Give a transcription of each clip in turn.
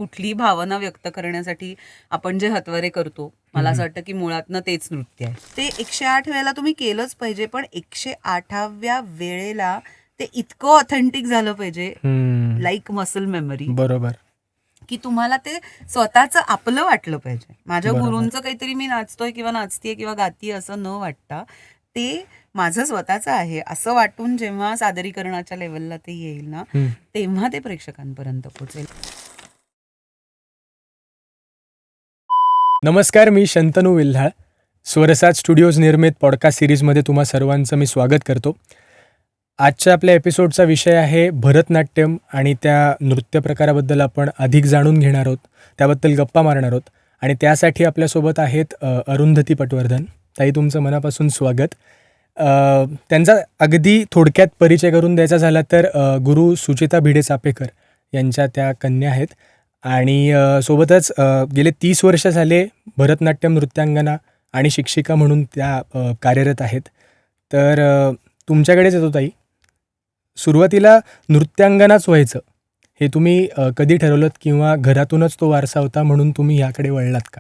कुठलीही भावना व्यक्त करण्यासाठी आपण जे हत्वरे करतो, मला असं वाटतं की मुळातनं तेच नृत्य आहे. ते 108 वेळेला तुम्ही केलंच पाहिजे, पण 108व्या वेळेला ते इतकं ऑथेंटिक झालं पाहिजे, लाईक मसल मेमरी, बरोबर, की तुम्हाला ते स्वतःचं आपलं वाटलं पाहिजे. माझ्या बरोबर. गुरूंचं काहीतरी मी नाचतोय किंवा नाचतीये किंवा गातीये असं न वाटता ते माझं स्वतःचं आहे असं वाटून जेव्हा सादरीकरणाच्या लेवलला ते येईल ना, तेव्हा ते प्रेक्षकांपर्यंत पोहोचेल. नमस्कार, मी शंतनू विल्हाळ. स्वरसाज स्टुडिओज निर्मित पॉडकास्ट सिरीजमध्ये तुम्हा सर्वांचं मी स्वागत करतो. आजच्या आपल्या एपिसोडचा विषय आहे भरतनाट्यम आणि त्या नृत्य प्रकाराबद्दल आपण अधिक जाणून घेणार आहोत, त्याबद्दल गप्पा मारणार आहोत. आणि त्यासाठी आपल्यासोबत आहेत अरुंधती पटवर्धन. ताई, तुमचं मनापासून स्वागत. त्यांचा अगदी थोडक्यात परिचय करून द्यायचा झाला तर गुरु सुचिता भिडे चापेकर यांच्या त्या कन्या आहेत आणि सोबतच गेले 30 वर्ष झाले भरतनाट्यम नृत्यांगना आणि शिक्षिका म्हणून त्या कार्यरत आहेत. तर तुमच्याकडेच येतो ताई, सुरुवातीला नृत्यांगनाच व्हायचं हे तुम्ही कधी ठरवलं किंवा घरातूनच तो वारसा होता म्हणून तुम्ही ह्याकडे वळलात का?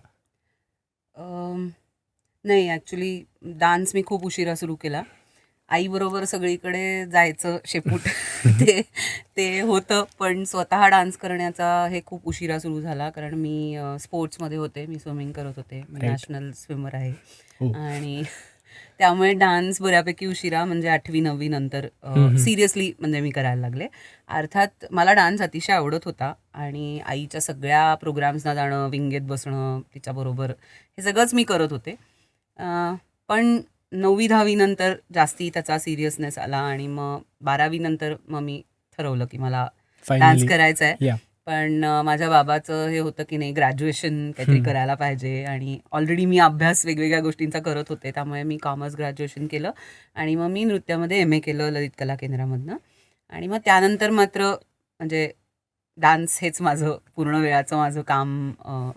नाही, ॲक्च्युली डान्स मी खूप उशिरा सुरू केला. आईबरोबर सगळीकडे जायचं शेपूट ते ते होतं, पण स्वतः डान्स करण्याचा हे खूप उशिरा सुरू झाला. कारण मी स्पोर्ट्समध्ये होते, मी स्विमिंग करत होते, मी नॅशनल स्विमर आहे. आणि त्यामुळे डान्स बऱ्यापैकी उशिरा, म्हणजे 8वी-9वी नंतर सिरियसली म्हणजे मी करायला लागले. अर्थात मला डान्स अतिशय आवडत होता आणि आईच्या सगळ्या प्रोग्राम्सना जाणं, विंगेत बसणं तिच्याबरोबर, हे सगळंच मी करत होते. पण 9वी-10वी नंतर जास्ती त्याचा सिरियसनेस आला आणि मग 12वी नंतर मग मी ठरवलं की मला डान्स करायचा आहे. पण माझ्या बाबाचं हे होतं की नाही, ग्रॅज्युएशन काहीतरी करायला पाहिजे आणि ऑलरेडी मी अभ्यास वेगवेगळ्या गोष्टींचा करत होते, त्यामुळे मी कॉमर्स ग्रॅज्युएशन केलं आणि मग मी नृत्यामध्ये MA केलं ललित कला केंद्रामधनं. आणि मग त्यानंतर मात्र म्हणजे डान्स हेच माझं पूर्ण वेळाचं माझं काम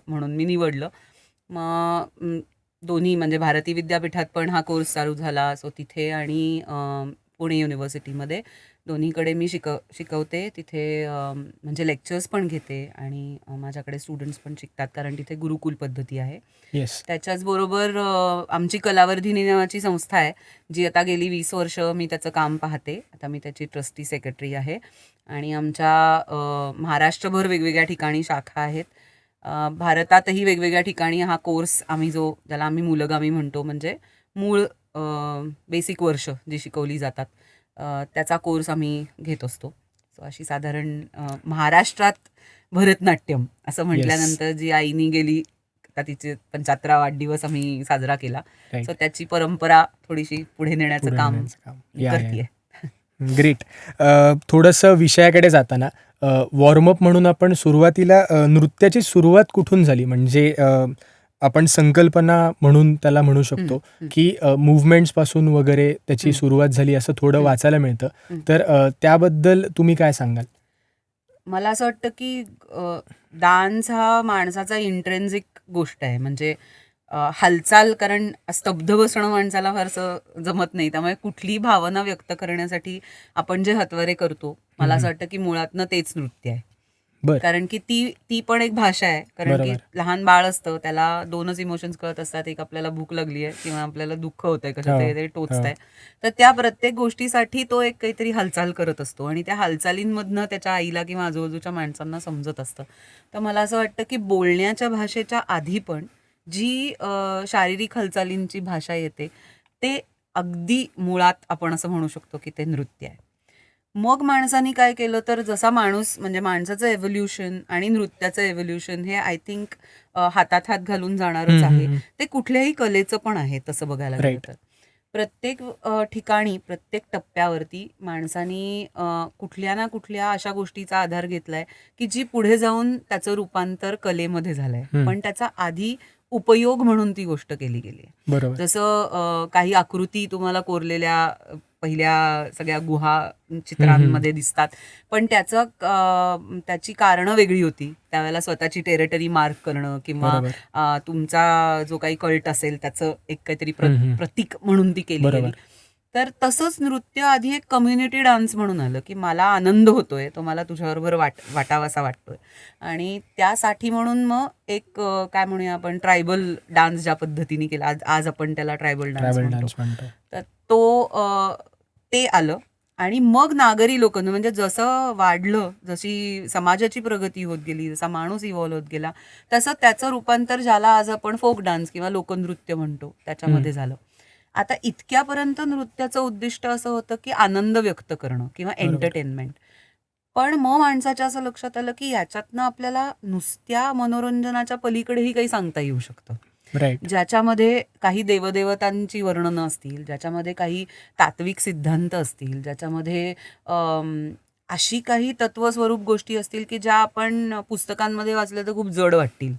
म्हणून मी निवडलं. मग दोन्ही म्हणजे भारती विद्यापीठात पण हा कोर्स चालू झाला, सो तिथे आणि पुणे युनिव्हर्सिटीमध्ये दोन्हीकडे मी शिकवते. तिथे म्हणजे लेक्चर्स पण घेते आणि माझ्याकडे स्टुडंट्स पण शिकतात, कारण तिथे गुरुकुल पद्धती आहे. त्याच्याचबरोबर आमची कलावर्धिनी नावाची संस्था आहे, जी आता गेली 20 वर्ष मी त्याचं काम पाहते. आता मी त्याची ट्रस्टी सेक्रेटरी आहे आणि आमच्या महाराष्ट्रभर वेगवेगळ्या ठिकाणी शाखा आहेत. भारतातही वेगवेगळ्या ठिकाणी हा कोर्स आम्ही ज्याला आम्ही मूलगामी म्हणतो, म्हणजे मूळ बेसिक वर्ष जी शिकवली जातात, त्याचा कोर्स आम्ही घेत असतो. सो अशी साधारण महाराष्ट्रात भरतनाट्यम असं म्हटल्यानंतर जी आईनी गेली, आता तिचे 75वा वाढदिवस आम्ही साजरा केला, सो त्याची परंपरा थोडीशी पुढे नेण्याचं काम करते. ग्रेट. थोडंसं विषयाकडे जाताना वॉर्मअप म्हणून आपण सुरुवातीला नृत्याची सुरुवात कुठून झाली, म्हणजे आपण संकल्पना म्हणून त्याला म्हणू शकतो की मुव्हमेंट्स पासून वगैरे त्याची सुरुवात झाली असं थोडं वाचायला मिळतं. तर त्याबद्दल तुम्ही काय सांगाल? मला असं वाटतं की डान्स हा माणसाचा इंट्रेन्सिक गोष्ट आहे, म्हणजे हालचाल, कारण स्तब्ध बसणं माणसाला फारसं जमत नाही, त्यामुळे कुठलीही भावना व्यक्त करण्यासाठी आपण जे हत्वरे करतो, मला असं वाटतं की मुळातनं तेच नृत्य आहे. कारण की ती पण एक भाषा आहे. कारण की लहान बाळ असतं, त्याला 2च इमोशन्स कळत असतात, एक आपल्याला भूक लागली आहे किंवा आपल्याला दुःख होतंय, कशाचं काहीतरी टोचतंय. तर त्या प्रत्येक गोष्टीसाठी तो एक काहीतरी हालचाल करत असतो आणि त्या हालचालींमधनं त्याच्या आईला किंवा आजूबाजूच्या माणसांना समजत असतं. तर मला असं वाटतं की बोलण्याच्या भाषेच्या आधी पण जी शारीरिक हालचालींची भाषा येते, ते अगदी मुळात आपण असं म्हणू शकतो की ते नृत्य आहे. मग माणसाने काय केलं, तर जसा माणूस, म्हणजे माणसाचं एव्होल्युशन आणि नृत्याचं एव्होल्युशन हे आय थिंक हातात हात घालून जाणारच आहे. ते कुठल्याही कलेचं पण आहे तसं बघायला गेलं तर. प्रत्येक ठिकाणी, प्रत्येक टप्प्यावरती माणसानी कुठल्या ना कुठल्या अशा गोष्टीचा आधार घेतलाय की जी पुढे जाऊन त्याचं रूपांतर कलेमध्ये झालंय, पण त्याचा आधी उपयोग म्हणून ती गोष्ट केली गेली आहे. जसं काही आकृती तुम्हाला कोरलेल्या पहिल्या सगळ्या गुहा चित्रांमध्ये दिसतात, पण त्याची कारणं वेगळी होती. त्यावेळेला स्वतःची टेरिटरी मार्क करणं किंवा तुमचा जो काही कल्ट असेल त्याचं एक काहीतरी प्रतीक म्हणून ती केली गेली. तर तसंच नृत्य आधी एक कम्युनिटी डान्स म्हणून आलं, की मला आनंद होतोय, तो मला तुझ्याबरोबर वाटावासा वाटतोय. आणि त्यासाठी म्हणून मग एक काय म्हणूया आपण ट्रायबल डान्स ज्या पद्धतीने केला, आज आपण त्याला ट्रायबल डान्स ट्रॅव्हल म्हणतो. डान्स म्हणतो. तर ते आलं. आणि मग नागरी लोक म्हणजे जसं वाढलं, जशी समाजाची प्रगती होत गेली, जसा माणूस इव्हॉल्व होत गेला, तसं त्याचं रूपांतर ज्याला आज आपण फोक डान्स किंवा लोकनृत्य म्हणतो त्याच्यामध्ये झालं. आता इतक्यापर्यंत नृत्याचं उद्दिष्ट असं होतं की आनंद व्यक्त करणं किंवा बरोबर. एंटरटेनमेंट. पण मग माणसाच्या असं लक्षात आलं की याच्यातनं आपल्याला नुसत्या मनोरंजनाच्या पलीकडेही काही सांगता येऊ शकतं, राईट. ज्याच्यामध्ये काही देवदेवतांची वर्णनं असतील, ज्याच्यामध्ये काही तात्विक सिद्धांत असतील, ज्याच्यामध्ये अशी काही तत्वस्वरूप गोष्टी असतील की ज्या आपण पुस्तकांमध्ये वाचल्या तर खूप जड वाटतील.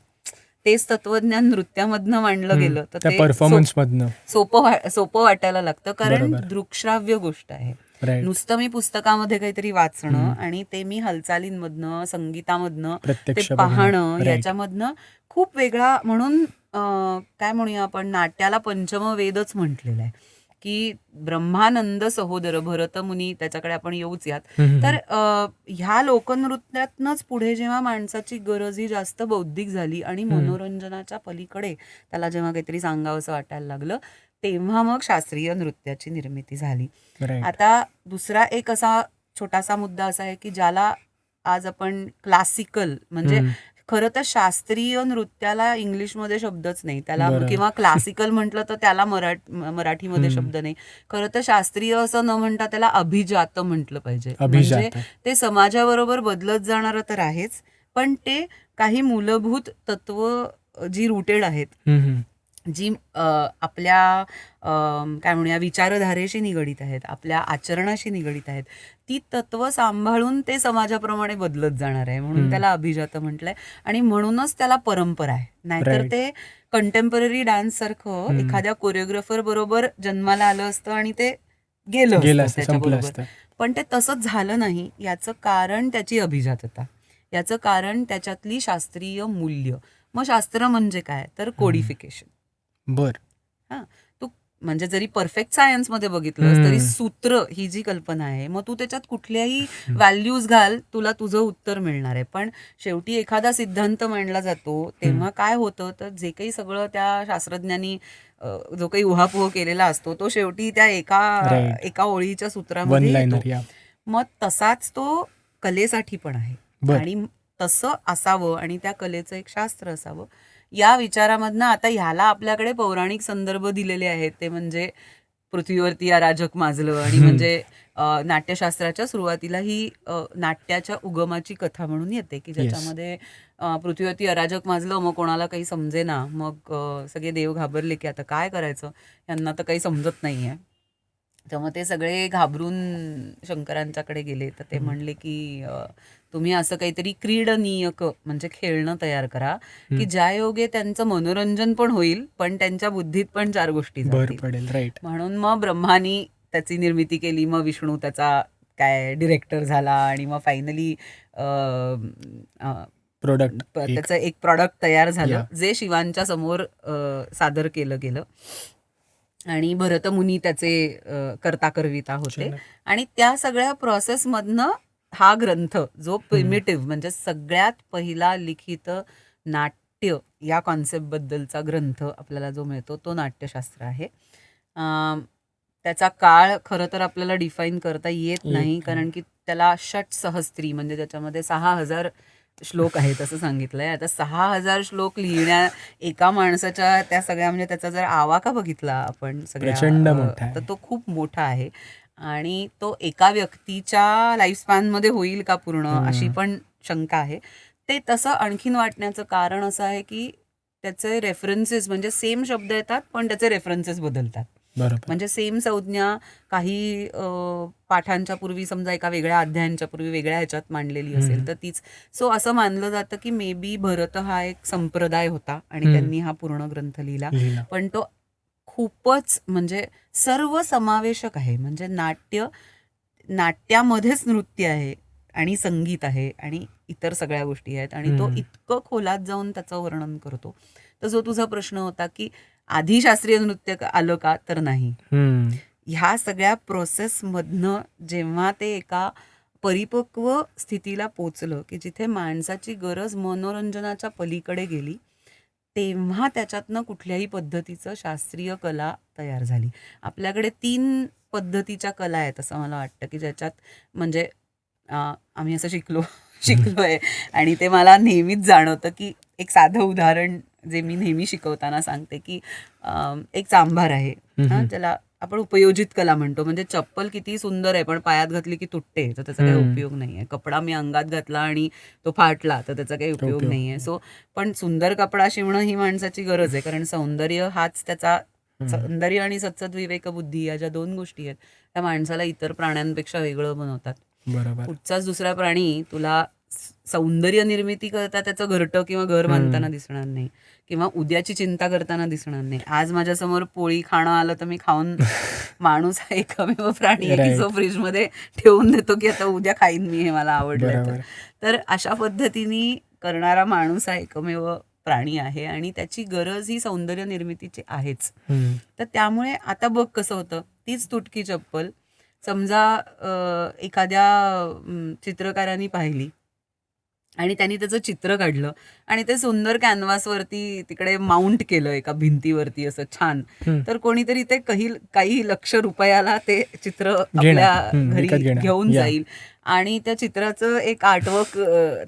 तेच तत्वज्ञान नृत्यामधनं मांडलं गेलं तर त्या ते परफॉर्मन्स मधनं. सोपं वाटायला लागतं, कारण बरोबर. दृकश्राव्य गोष्ट आहे. राईट. नुसतं मी पुस्तकामध्ये काहीतरी वाचणं आणि ते मी हालचालींमधनं, संगीतामधनं ते प्रत्यक्ष पाहणं, Right. याच्यामधनं खूप वेगळा. म्हणून काय म्हणूया आपण, नाट्याला पंचमवेदच म्हटलेलं आहे, की ब्रह्मानंद सहोदर भरत मुनी, त्याच्याकडे आपण येऊच यात. तर ह्या लोकनृत्यातनंच पुढे जेव्हा माणसाची गरज ही जास्त बौद्धिक झाली आणि मनोरंजनाच्या पलीकडे त्याला जेव्हा काहीतरी सांगावंसं वाटायला लागलं, तेव्हा मग शास्त्रीय नृत्याची निर्मिती झाली. राईट. आता दुसरा एक असा छोटासा मुद्दा असा आहे की ज्याला आज आपण क्लासिकल म्हणजे खरं तर शास्त्रीय नृत्याला इंग्लिशमध्ये शब्दच नाही त्याला, बरोबर. किंवा क्लासिकल म्हटलं तर त्याला मराठीमध्ये शब्द नाही. खरं तर शास्त्रीय असं न म्हणता त्याला अभिजात म्हटलं पाहिजे. म्हणजे अभिजात. ते समाजाबरोबर बदलत जाणारं तर आहेच, पण ते काही मूलभूत तत्व जी रुटेड आहेत, जी आपल्या काय म्हणूया विचारधारेशी निगडीत आहेत, आपल्या आचरणाशी निगडीत आहेत, ती तत्व सांभाळून ते समाजाप्रमाणे बदलत जाणार आहे, म्हणून त्याला अभिजात म्हटलंय. आणि म्हणूनच त्याला परंपरा आहे. नाहीतर Right. ते कंटेम्पररी डान्स सारखं एखाद्या कोरिओग्राफर बरोबर जन्माला आलं असतं आणि ते गेलं असतं, असतं संपलं त्याच्याबरोबर. असतं. पण ते तसंच झालं नाही. याचं कारण त्याची अभिजातता, याचं कारण त्याच्यातली शास्त्रीय मूल्य. मग शास्त्र म्हणजे काय तर कोडिफिकेशन. बर. हां, तू म्हणजे जरी परफेक्ट सायन्समध्ये बघितलंस तरी सूत्र ही जी कल्पना आहे, मग तू त्याच्यात कुठल्याही व्हॅल्यूज घाल, तुला तुझं उत्तर मिळणार आहे. पण शेवटी एखादा सिद्धांत मांडला जातो तेव्हा काय होतं, तर जे काही सगळं त्या शास्त्रज्ञांनी जो काही उहापोह केलेला असतो तो शेवटी त्या Right. एका ओळीच्या वन सूत्रामध्ये येतो. लाईनर. या. मग तसाच तो कलेसाठी पण आहे. बर. आणि तसं असावं आणि त्या कलेचं एक शास्त्र असावं, या विचारामधनं आता ह्याला आपल्याकडे पौराणिक संदर्भ दिलेले आहेत. ते म्हणजे पृथ्वीवरती अराजक माजलं, आणि म्हणजे नाट्यशास्त्राच्या सुरुवातीला ही नाट्याच्या उगमाची कथा म्हणून येते, की ज्याच्यामध्ये पृथ्वीवरती अराजक माजलं, मग कोणाला काही समजेना, मग सगळे देव घाबरले की आता काय करायचं, यांना तर काही समजत नाहीये. तेव्हा ते सगळे घाबरून शंकरांच्याकडे गेले. तर ते म्हणले की तुम्ही असं काहीतरी क्रीडनीयक म्हणजे खेळणं तयार करा, की ज्या योगे त्यांचं मनोरंजन पण होईल, पण त्यांच्या बुद्धीत पण 4 गोष्टी बर जातील. पडेल. राईट. म्हणून मग ब्रह्मानी त्याची निर्मिती केली, मग विष्णू त्याचा काय डिरेक्टर झाला, आणि मग फायनली प्रोडक्ट. त्याचं एक प्रॉडक्ट तयार झालं, या. जे शिवांच्या समोर सादर केलं गेलं. आणि भरतमुनी त्याचे कर्ता करविता होते. आणि त्या सगळ्या प्रोसेसमधनं हा ग्रंथ, जो प्रिमिटिव्ह म्हणजे सगळ्यात पहिला लिखित नाट्य या कॉन्सेप्ट बद्दलचा ग्रंथ आपल्याला जो मिळतो, तो नाट्यशास्त्र आहे. त्याचा काळ खरं तर आपल्याला डिफाईन करता येत नाही, कारण की त्याला षट्सहस्त्री म्हणजे त्याच्यामध्ये 6000 श्लोक आहेत असं सांगितलंय. आता 6000 श्लोक लिहिण्या एका माणसाच्या त्या सगळ्या, म्हणजे त्याचा जर आवाका बघितला आपण प्रचंड सगळ्या, मोठा आहे. तर तो खूप मोठा आहे. आणि तो एका व्यक्तीच्या लाईफस्पॅनमध्ये होईल का पूर्ण, अशी पण शंका आहे. ते तसं आणखीन वाटण्याचं कारण असं आहे की त्याचे रेफरन्सेस, म्हणजे सेम शब्द येतात पण त्याचे रेफरन्सेस बदलतात. बरोबर. म्हणजे सेम संज्ञा काही पाठांच्या पूर्वी समजा एका वेगळ्या अध्यायांच्या पूर्वी वेगळ्या ह्याच्यात मांडलेली असेल तर तीच. सो असं मानलं जातं की मे बी भरत हा एक संप्रदाय होता आणि त्यांनी हा पूर्ण ग्रंथ लिहिला. पण तो खूपच म्हणजे सर्वसमावेशक आहे. म्हणजे नाट्यामध्येच नृत्य आहे आणि संगीत आहे आणि इतर सगळ्या गोष्टी आहेत, आणि तो इतकं खोलात जाऊन त्याचं वर्णन करतो. तर जो तुझा प्रश्न होता की आधी शास्त्रीय नृत्य आलं का, तर नाही. ह्या सगळ्या प्रोसेसमधनं जेव्हा ते एका परिपक्व स्थितीला पोचलं की जिथे माणसाची गरज मनोरंजनाच्या पलीकडे गेली, तेव्हा त्याच्यातनं कुठल्याही पद्धतीचं शास्त्रीय कला तयार झाली. आपल्याकडे 3 पद्धतीच्या कला आहेत असं मला वाटतं, की ज्याच्यात म्हणजे आम्ही असं शिकलोय आणि ते मला नेहमीच जाणवतं, की एक साधं उदाहरण जे मी नेहमी शिकवताना सांगते, की एक चांभार आहे. ज्याला आपण उपयोजित कला म्हणतो. म्हणजे चप्पल किती सुंदर आहे, पण पायात घातली की तुटते, तर त्याचा काही उपयोग नाहीये. कपडा मी अंगात घातला आणि तो फाटला, तर त्याचा काही उपयोग नाहीये. सो पण सुंदर कपडा शिवणं ही माणसाची गरज आहे, कारण सौंदर्य हाच त्याचा सौंदर्य आणि सत्सद विवेक बुद्धी या ज्या 2 गोष्टी आहेत, त्या माणसाला इतर प्राण्यांपेक्षा वेगळं बनवतात. बरोबर. कुठचाच दुसरा प्राणी तुला सौंदर्य निर्मिती करता त्याचं घरटं किंवा घर बांधताना दिसणार नाही, किंवा उद्याची चिंता करताना दिसणार नाही. आज माझ्यासमोर पोळी खाणं आलं तर मी खाऊन, माणूस हा एकमेव प्राणी आहे की जो फ्रीजमध्ये ठेवून देतो की आता उद्या खाईन मी, हे मला आवडलं तर. तर अशा पद्धतीने करणारा माणूस हा एकमेव प्राणी आहे आणि त्याची गरज ही सौंदर्य निर्मितीची आहेच. तर त्यामुळे आता बघ कसं होतं, तीच तुटकी चप्पल समजा एखाद्या चित्रकाराने पाहिली आणि त्यांनी त्याचं चित्र काढलं आणि ते सुंदर कॅनव्हासवरती तिकडे माउंट केलं एका भिंतीवरती असं छान, तर कोणीतरी ते काही लक्ष रुपयाला ते चित्र आपल्या घरी घेऊन जाईल आणि त्या चित्राचं एक आर्टवर्क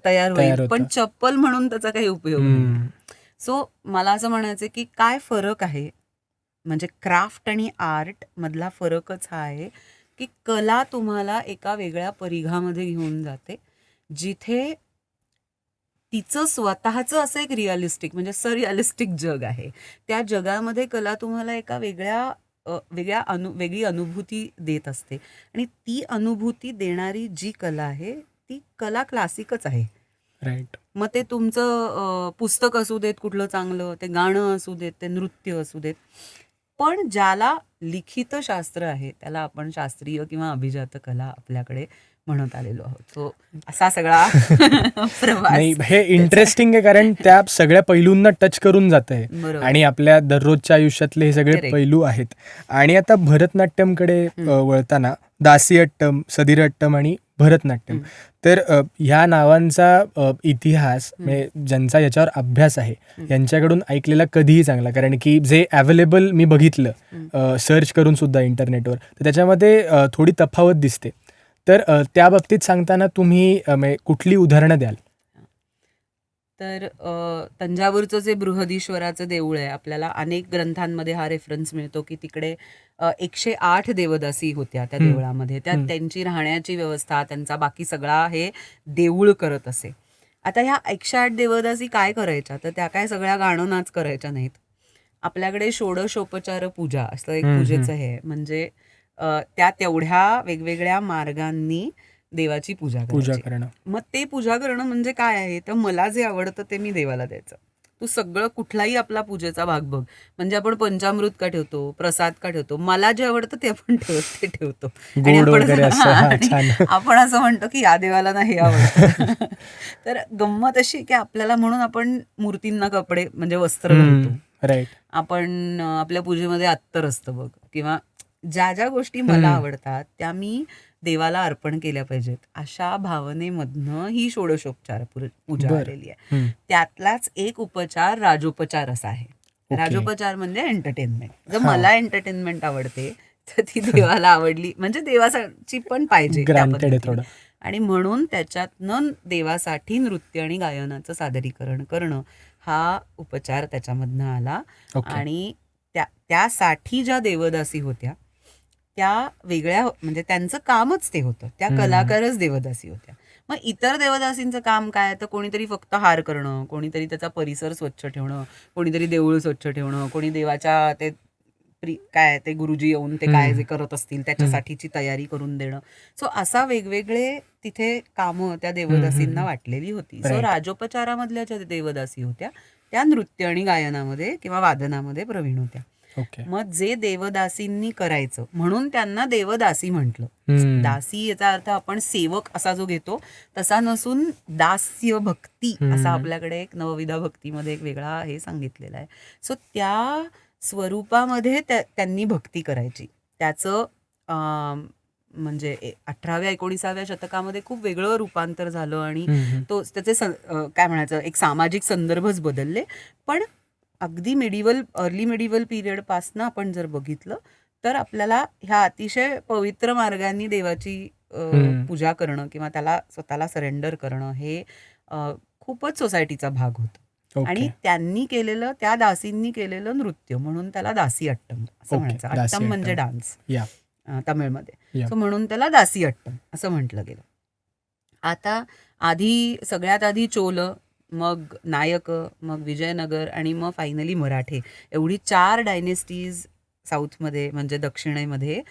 तयार होईल, पण चप्पल म्हणून त्याचा काही उपयोग नाही. सो मला असं म्हणायचं की काय फरक आहे, म्हणजे क्राफ्ट आणि आर्ट मधला फरकच हा आहे की कला तुम्हाला एका वेगळ्या परिघामध्ये घेऊन जाते, जिथे तिचं स्वतःचं असं एक रिअलिस्टिक म्हणजे सरिअलिस्टिक जग आहे. त्या जगामध्ये कला तुम्हाला एका वेगळी अनुभूती देत असते आणि ती अनुभूती देणारी जी कला आहे ती कला क्लासिकच आहे. राईट. मग ते तुमचं पुस्तक असू देत कुठलं चांगलं, ते गाणं असू देत, ते नृत्य असू देत, पण ज्याला लिखित शास्त्र आहे त्याला आपण शास्त्रीय किंवा अभिजात कला आपल्याकडे म्हणत आलेलो आहोत. सो असा सगळा प्रवास. नाही, हे इंटरेस्टिंग आहे कारण त्या सगळ्या पैलूंना टच करून जात आहे आणि आपल्या दररोजच्या आयुष्यातले हे सगळे पैलू आहेत. आणि आता भरतनाट्यमकडे वळताना दासीअट्टम, सदिरअट्टम आणि भरतनाट्यम, तर ह्या नावांचा इतिहास म्हणजे ज्यांचा याच्यावर अभ्यास आहे यांच्याकडून ऐकलेला कधीही चांगला, कारण की जे अवेलेबल मी बघितलं सर्च करून सुद्धा इंटरनेटवर, तर त्याच्यामध्ये थोडी तफावत दिसते. तर त्या बाबतीत सांगताना तुम्ही कुठली उदाहरणं द्याल? तर तंजावरचं जे बृहदीश्वराचं देऊळ आहे, आपल्याला अनेक ग्रंथांमध्ये हा रेफरन्स मिळतो की तिकडे 108 देवदासी होत्या त्या देवळामध्ये. त्यांची राहण्याची व्यवस्था, त्यांचा बाकी सगळा हे देऊळ करत असे. आता ह्या 108 देवदासी काय करायच्या, तर त्या काय सगळ्या गाणं नाच करायच्या नाहीत. आपल्याकडे षोडशोपचार पूजा असं एक पूजेचं हे, म्हणजे त्या तेवढ्या वेगवेगळ्या मार्गांनी देवाची पूजा करणं. मग ते पूजा करणं म्हणजे काय आहे, तर मला जे आवडतं ते मी देवाला द्यायचं. तू सगळं कुठलाही आपला पूजेचा भाग बघ, म्हणजे आपण पंचामृत का ठेवतो, प्रसाद का ठेवतो, मला जे आवडतं ते आपण ठेवतो आणि आपण असं म्हणतो की या देवाला नाही आवडतं. तर गंमत अशी की आपल्याला म्हणून आपण मूर्तींना कपडे म्हणजे वस्त्र घालतो. राईट. आपण आपल्या पूजेमध्ये अत्तर असतं बघ, किंवा ज्या ज्या गोष्टी मला आवडतात त्या मी देवाला अर्पण केल्या पाहिजेत, अशा भावनेमधनं ही षोडशोपचार पूजा आलेली आहे. त्यातलाच एक उपचार राजोपचार असा आहे. राजोपचार म्हणजे एंटरटेनमेंट. जर मला एंटरटेनमेंट आवडते तर ती देवाला आवडली म्हणजे देवाची पण पाहिजे आणि म्हणून त्याच्यातनं देवासाठी नृत्य आणि गायनाचं सादरीकरण करणं हा उपचार त्याच्यामधनं आला. आणि त्यासाठी ज्या देवदासी होत्या त्या वेगळ्या, म्हणजे त्यांचं कामच ते होतं, त्या कलाकारच देवदासी होत्या. मग इतर देवदासींचं काम काय, तर कोणीतरी फक्त हार करणं, कोणीतरी त्याचा परिसर स्वच्छ ठेवणं, कोणीतरी देऊळ स्वच्छ ठेवणं, कोणी देवाच्या ते गुरुजी येऊन ते काय जे करत असतील त्याच्यासाठीची तयारी करून देणं. सो असा वेगवेगळे तिथे कामं त्या देवदासींना वाटलेली होती. सो राजोपचारामधल्या ज्या देवदासी होत्या त्या नृत्य आणि गायनामध्ये किंवा वादनामध्ये प्रवीण होत्या. मग जे देवदासींनी करायचं म्हणून त्यांना देवदासी म्हटलं. दासी याचा अर्थ आपण सेवक असा जो घेतो तसा नसून दास्य भक्ती असा आपल्याकडे एक नवविधा भक्तीमध्ये एक वेगळा हे सांगितलेला आहे. सो त्या स्वरूपामध्ये त्यांनी भक्ती करायची. त्याचं म्हणजे 18व्या-19व्या शतकामध्ये खूप वेगळं रूपांतर झालं आणि त्याचे काय म्हणायचं एक सामाजिक संदर्भच बदलले. पण अगदी अर्ली मिडिवल पिरियडपासनं आपण जर बघितलं तर आपल्याला ह्या अतिशय पवित्र मार्गाने देवाची पूजा करणं किंवा त्याला स्वतःला सरेंडर करणं हे खूपच सोसायटीचा भाग होता. आणि त्यांनी केलेलं, त्या दासींनी केलेलं नृत्य म्हणून त्याला दासी अट्टम असं म्हणायचं. अट्टम म्हणजे डान्स तमिळमध्ये, सो म्हणून त्याला दासी अट्टम असं म्हटलं गेलं. आता सगळ्यात आधी चोल, मग नायक, मग विजयनगर आणि मग फायनली मराठे, एवढी 4 डायनेस्टीज साऊथमध्ये म्हणजे दक्षिणेमध्ये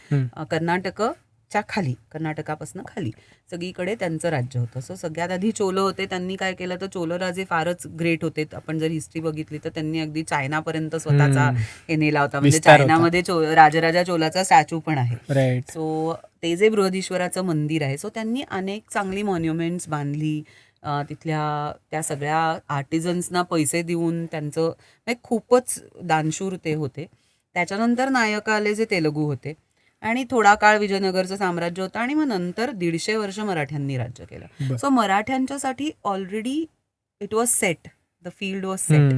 कर्नाटकापासून खाली सगळीकडे त्यांचं राज्य होतं. सो सगळ्यात आधी चोल होते. त्यांनी काय केलं तर चोल राजे फारच ग्रेट होते. आपण जर हिस्ट्री बघितली तर त्यांनी अगदी चायनापर्यंत स्वतःचा हे नेला होता. म्हणजे चायनामध्ये राजराजा चोलाचा स्टॅच्यू पण आहे. सो ते जे बृहदीश्वराचं मंदिर आहे, सो त्यांनी अनेक चांगली मॉन्युमेंट्स बांधली. तिथल्या त्या सगळ्या आर्टिझन्सना पैसे देऊन त्यांचं खूपच दानशूर ते होते. त्याच्यानंतर नायक आले जे तेलुगू होते आणि थोडा काळ विजयनगरचं साम्राज्य होतं आणि मग नंतर 150 वर्ष मराठ्यांनी राज्य केलं. सो मराठ्यांच्यासाठी already it was set, the field was set.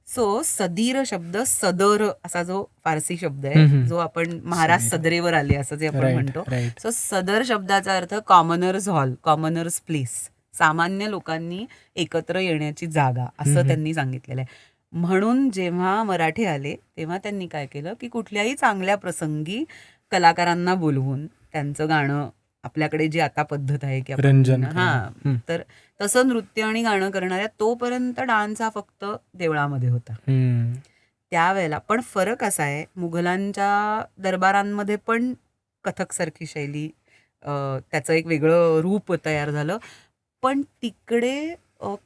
So सदीर शब्द, सदर असा जो फारसी शब्द आहे, जो आपण महाराज सदरेवर आले असं जे आपण म्हणतो. सो सदर शब्दाचा अर्थ कॉमनर्स हॉल, कॉमनर्स प्लेस, सामान्य लोकांनी एकत्र येण्याची जागा असं त्यांनी सांगितलेलं आहे. म्हणून जेव्हा मराठे आले तेव्हा त्यांनी काय केलं की कुठल्याही चांगल्या प्रसंगी कलाकारांना बोलवून त्यांचं गाणं, आपल्याकडे जी आता पद्धत आहे की आपण तर तसं नृत्य आणि गाणं करणाऱ्या, तोपर्यंत डान्स हा फक्त देवळामध्ये होता त्यावेळेला. पण फरक असा आहे, मुघलांच्या दरबारांमध्ये पण कथक सारखी शैली, त्याचं एक वेगळं रूप तयार झालं. पण तिकडे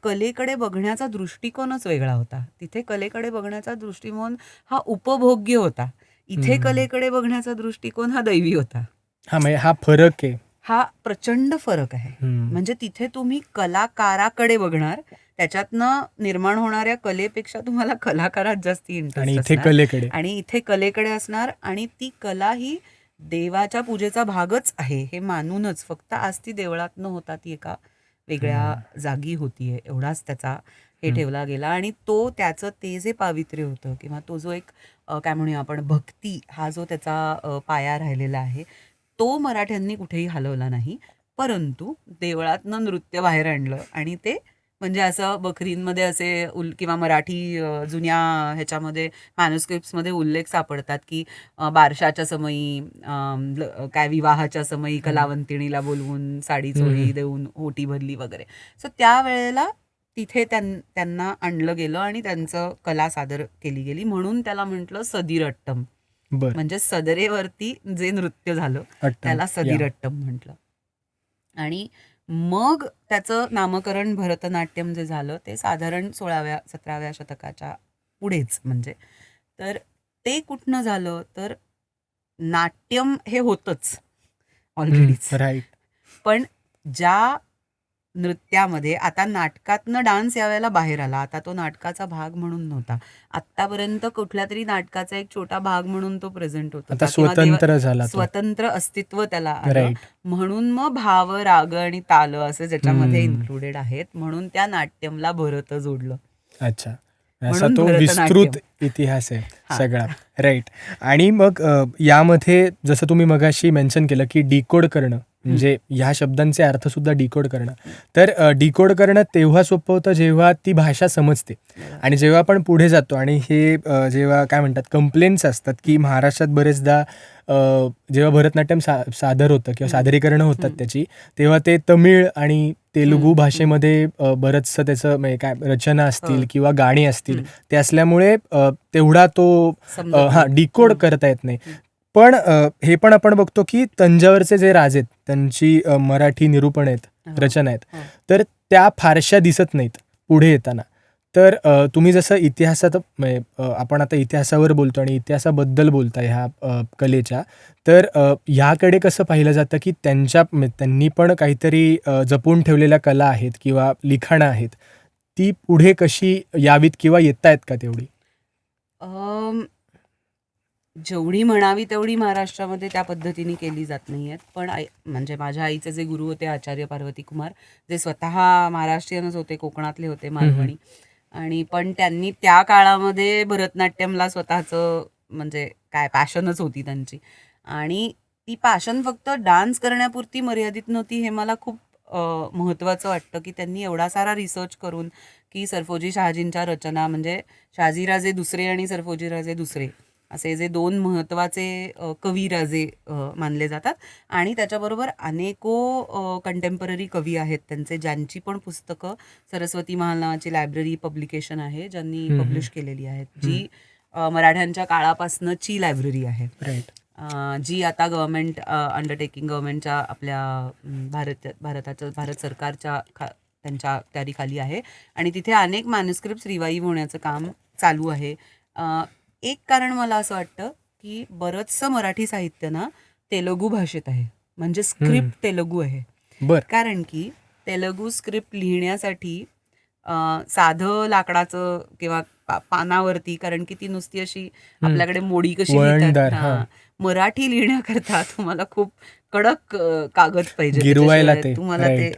कलेकडे बघण्याचा दृष्टिकोनच वेगळा होता. तिथे कलेकडे बघण्याचा दृष्टिकोन हा उपभोग्य होता. इथे कलेकडे बघण्याचा दृष्टिकोन हा दैवी होता. हा फरक आहे, हा प्रचंड फरक आहे. म्हणजे तिथे तुम्ही कलाकाराकडे बघणार, त्याच्यातनं निर्माण होणाऱ्या कलेपेक्षा तुम्हाला कलाकारात जास्ती इंटरेस्ट असणार आणि इथे कलेकडे असणार. आणि ती कला ही देवाच्या पूजेचा भागच आहे हे मानूनच, फक्त आज ती देवळात न होता ती एका वेगळ्या जागी होतीये एवढाच त्याचा हे ठेवला गेला. आणि त्याचं ते जे पावित्र्य होतं किंवा तो जो एक काय म्हणूया आपण भक्ती, हा जो त्याचा पाया राहिलेला आहे, तो मराठ्यांनी कुठेही हलवला नाही. परंतु देवळातनं नृत्य बाहेर आणलं आणि ते म्हणजे असं बकरींमध्ये असे किंवा मराठी जुन्या ह्याच्यामध्ये मॅन्युस्क्रिप्ट्समध्ये उल्लेख सापडतात की बारशाच्या समयी, काय विवाहाच्या समयी कलावंतिणीला बोलवून साडी चोळी देऊन ओटी भरली वगैरे. सो त्यावेळेला तिथे त्यांना आणलं गेलं आणि त्यांचं कला सादर केली गेली. म्हणून त्याला म्हटलं सदीर अट्टम, म्हणजे सदरेवरती जे नृत्य झालं त्याला सदीर अट्टम म्हटलं. आणि मग त्याचं नामकरण भरतनाट्यम जे झालं ते साधारण 16व्या-17व्या शतकाच्या पुढेच. म्हणजे तर ते कुठनं झालं तर नाट्यम हे होतंच ऑलरेडीच, पण ज्या नृत्यामध्ये आता नाटकातनं डान्स यावेळेला बाहेर आला, आता तो नाटकाचा भाग म्हणून नव्हता. आतापर्यंत कुठल्या तरी नाटकाचा एक छोटा भाग म्हणून तो प्रेझेंट होता, स्वतंत्र अस्तित्व त्याला आलं. म्हणून मग भाव, राग आणि ताल असे ज्याच्यामध्ये इन्क्लुडेड आहेत, म्हणून त्या नाट्यमला भरत जोडलं. अच्छा, असा तो विस्तृत इतिहास आहे सगळा. राईट. आणि मग यामध्ये जसं तुम्ही मगाशी मेन्शन केलं की डिकोड करणं, म्हणजे ह्या शब्दांचे अर्थ सुद्धा डिकोड करणं, तर डिकोड करणं तेव्हा सोपं होतं जेव्हा ती भाषा समजते. आणि जेव्हा आपण पुढे जातो आणि हे जेव्हा काय म्हणतात कंप्लेंट्स असतात की महाराष्ट्रात बरेचदा जेव्हा भरतनाट्यम सादर होतं किंवा सादरीकरणं होतात त्याची, तेव्हा ते तमिळ आणि तेलुगू भाषेमध्ये बरंचसं त्याचं म्हणजे काय रचना असतील किंवा गाणी असतील ते असल्यामुळे तेवढा तो डिकोड करता येत नाही. पण हे पण आपण बघतो की तंजावरचे जे राजे आहेत त्यांची मराठी निरूपण आहेत, रचना आहेत, तर त्या फारशा दिसत नाहीत पुढे येताना. तर तुम्ही जसं इतिहासात आपण आता इतिहासावर बोलतो आणि इतिहासाबद्दल बोलताय ह्या कलेच्या, तर ह्याकडे कसं पाहिलं जातं की त्यांनी पण काहीतरी जपून ठेवलेल्या कला आहेत किंवा लिखाणं आहेत, ती पुढे कशी यावीत किंवा येत आहेत का तेवढी? जेवढी म्हणावी तेवढी महाराष्ट्रामध्ये त्या पद्धतीने केली जात नाही आहेत. पण म्हणजे माझ्या आईचे जे गुरु होते आचार्य पार्वती कुमार, जे स्वतः महाराष्ट्रीयनच होते, कोकणातले होते, मालवणी. आणि पण त्यांनी त्या काळामध्ये भरतनाट्यमला स्वतःचं म्हणजे काय पॅशनच होती त्यांची. आणि ती पॅशन फक्त डान्स करण्यापुरती मर्यादित नव्हती. हे मला खूप महत्त्वाचं वाटतं की त्यांनी एवढा सारा रिसर्च करून की सरफोजी शहाजींच्या रचना, म्हणजे शहाजीराजे दुसरे आणि सरफोजीराजे दुसरे असे जे दोन महत्त्वाचे कविराजे मानले जातात. आणि त्याच्याबरोबर अनेको कंटेम्पररी कवी आहेत त्यांचे, ज्यांची पण पुस्तकं सरस्वती महाल नावाची लायब्ररी पब्लिकेशन आहे, ज्यांनी पब्लिश केलेली आहेत, जी मराठ्यांच्या काळापासनची लायब्ररी आहे. राईट. जी आता गव्हर्नमेंट अंडरटेकिंग, गव्हर्नमेंटच्या आपल्या भारत सरकारच्या त्यांच्या तयारीखाली आहे. आणि तिथे अनेक मॅन्युस्क्रिप्ट्स रिवाईव्ह होण्याचं काम चालू आहे. एक कारण मला असं वाटतं की बरंचसं मराठी साहित्य ना तेलुगू भाषेत आहे, म्हणजे स्क्रिप्ट तेलुगू आहे. कारण की तेलुगू स्क्रिप्ट लिहिण्यासाठी साधं लाकडाचं किंवा पानावरती, कारण की ती नुसती अशी आपल्याकडे मोडी कशी लिहितात, मराठी लिहिण्याकरता तुम्हाला खूप कडक कागद पाहिजे, तुम्हाला ते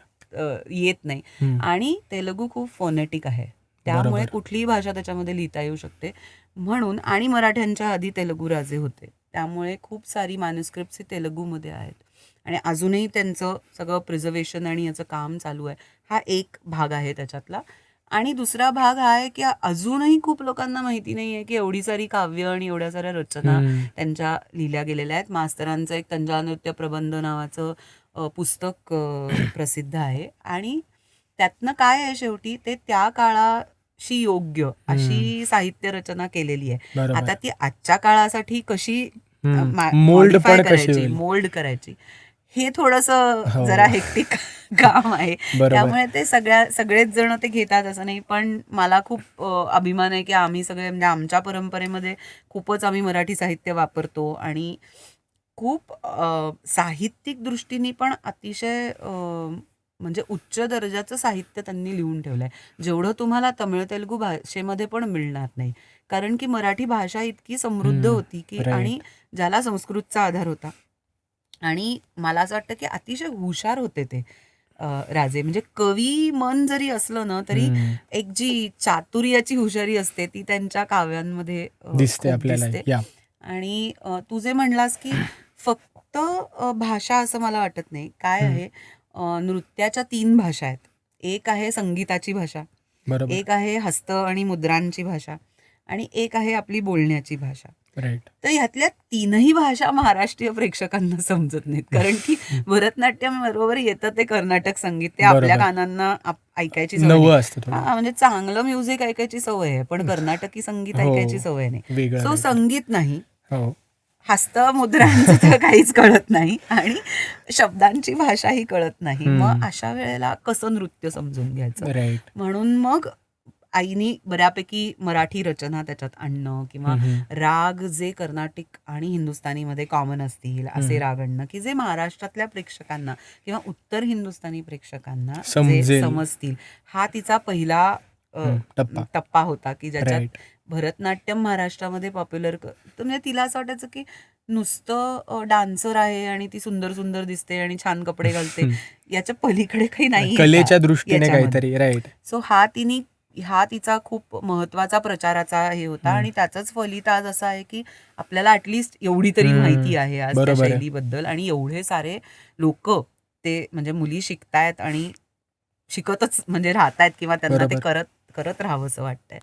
येत नाही. आणि तेलुगू खूप फोनेटिक आहे, त्यामुळे कुठलीही भाषा त्याच्यामध्ये लिहिता येऊ शकते. म्हणून, आणि मराठ्यांच्या आधी तेलुगू राजे होते, त्यामुळे खूप सारी मॅन्युस्क्रिप्ट्स तेलुगूमध्ये आहेत. आणि अजूनही त्यांचं सगळं प्रिझर्वेशन आणि याचं काम चालू आहे. हा एक भाग आहे त्याच्यातला. आणि दुसरा भाग हा आहे की अजूनही खूप लोकांना माहिती नाही आहे की एवढी सारी काव्य आणि एवढ्या साऱ्या रचना त्यांच्या लिहिल्या गेलेल्या आहेत. मास्तरांचं एक तंजा नृत्य प्रबंध नावाचं पुस्तक प्रसिद्ध आहे. आणि त्यातनं काय आहे, शेवटी ते त्या काळाशी योग्य अशी साहित्य रचना केलेली आहे. आता ती आजच्या काळासाठी कशी मोल्ड करायची, हे थोडंसं जरा हेक्टिक काम आहे. त्यामुळे ते सगळेच जण ते घेतात असं नाही. पण मला खूप अभिमान आहे की आम्ही सगळे, म्हणजे आमच्या परंपरेमध्ये खूपच आम्ही मराठी साहित्य वापरतो. आणि खूप साहित्यिक दृष्टीने पण अतिशय म्हणजे उच्च दर्जाचं साहित्य त्यांनी लिहून ठेवलंय, जेवढं तुम्हाला तमिळ तेलुगू भाषेमध्ये पण मिळणार नाही. कारण की मराठी भाषा इतकी समृद्ध होती की, आणि ज्याला संस्कृतचा आधार होता. आणि मला असं वाटतं की अतिशय हुशार होते ते राजे. म्हणजे कवी मन जरी असलं ना तरी एक जी चातुर्याची हुशारी असते ती त्यांच्या काव्यांमध्ये दिसते आपल्याला. आणि तू जे म्हणलास की फक्त भाषा असं मला वाटत नाही. काय आहे, नृत्याच्या 3 भाषा आहेत. एक आहे संगीताची भाषा, एक आहे हस्त आणि मुद्रांची भाषा, आणि एक आहे आपली बोलण्याची भाषा. तर ह्यातल्या 3ही भाषा महाराष्ट्रीय प्रेक्षकांना समजत नाहीत. कारण की भरतनाट्यम बरोबर येतं ते कर्नाटक संगीत, ते आपल्या कानांना ऐकायची सवय असते. म्हणजे चांगलं म्युझिक ऐकायची सवय आहे, पण कर्नाटकी संगीत ऐकायची सवय नाही. सो संगीत नाही, हस्त मुद्रांचं तर काहीच कळत नाही, आणि शब्दांची भाषाही कळत नाही. मग अशा वेळेला कसं नृत्य समजून घ्यायचं. म्हणून मग आईनी बऱ्यापैकी मराठी रचना त्याच्यात आणणं, किंवा राग जे कर्नाटिक आणि हिंदुस्थानीमध्ये कॉमन असतील असे राग आणणं, की जे महाराष्ट्रातल्या प्रेक्षकांना किंवा उत्तर हिंदुस्थानी प्रेक्षकांना समजतील. हा तिचा पहिला टप्पा होता की ज्याच्यात भरतनाट्यम महाराष्ट्रामध्ये पॉप्युलर. म्हणजे तिला असं वाटायचं की नुसतं डान्सर आहे आणि ती सुंदर सुंदर दिसते आणि छान कपडे घालते, याच्या पलीकडे काही नाही, कलेच्या दृष्टीने काहीतरी. सो हा तिचा खूप महत्वाचा प्रचाराचा हे होता. आणि त्याचंच फलित आज असं आहे की आपल्याला ऍटलिस्ट एवढी तरी माहिती आहे आज त्या शैलीबद्दल, आणि एवढे सारे लोक ते म्हणजे मुली शिकतायत आणि शिकतच म्हणजे राहतायत, किंवा त्यांना ते करत राहावं असं वाटतंय.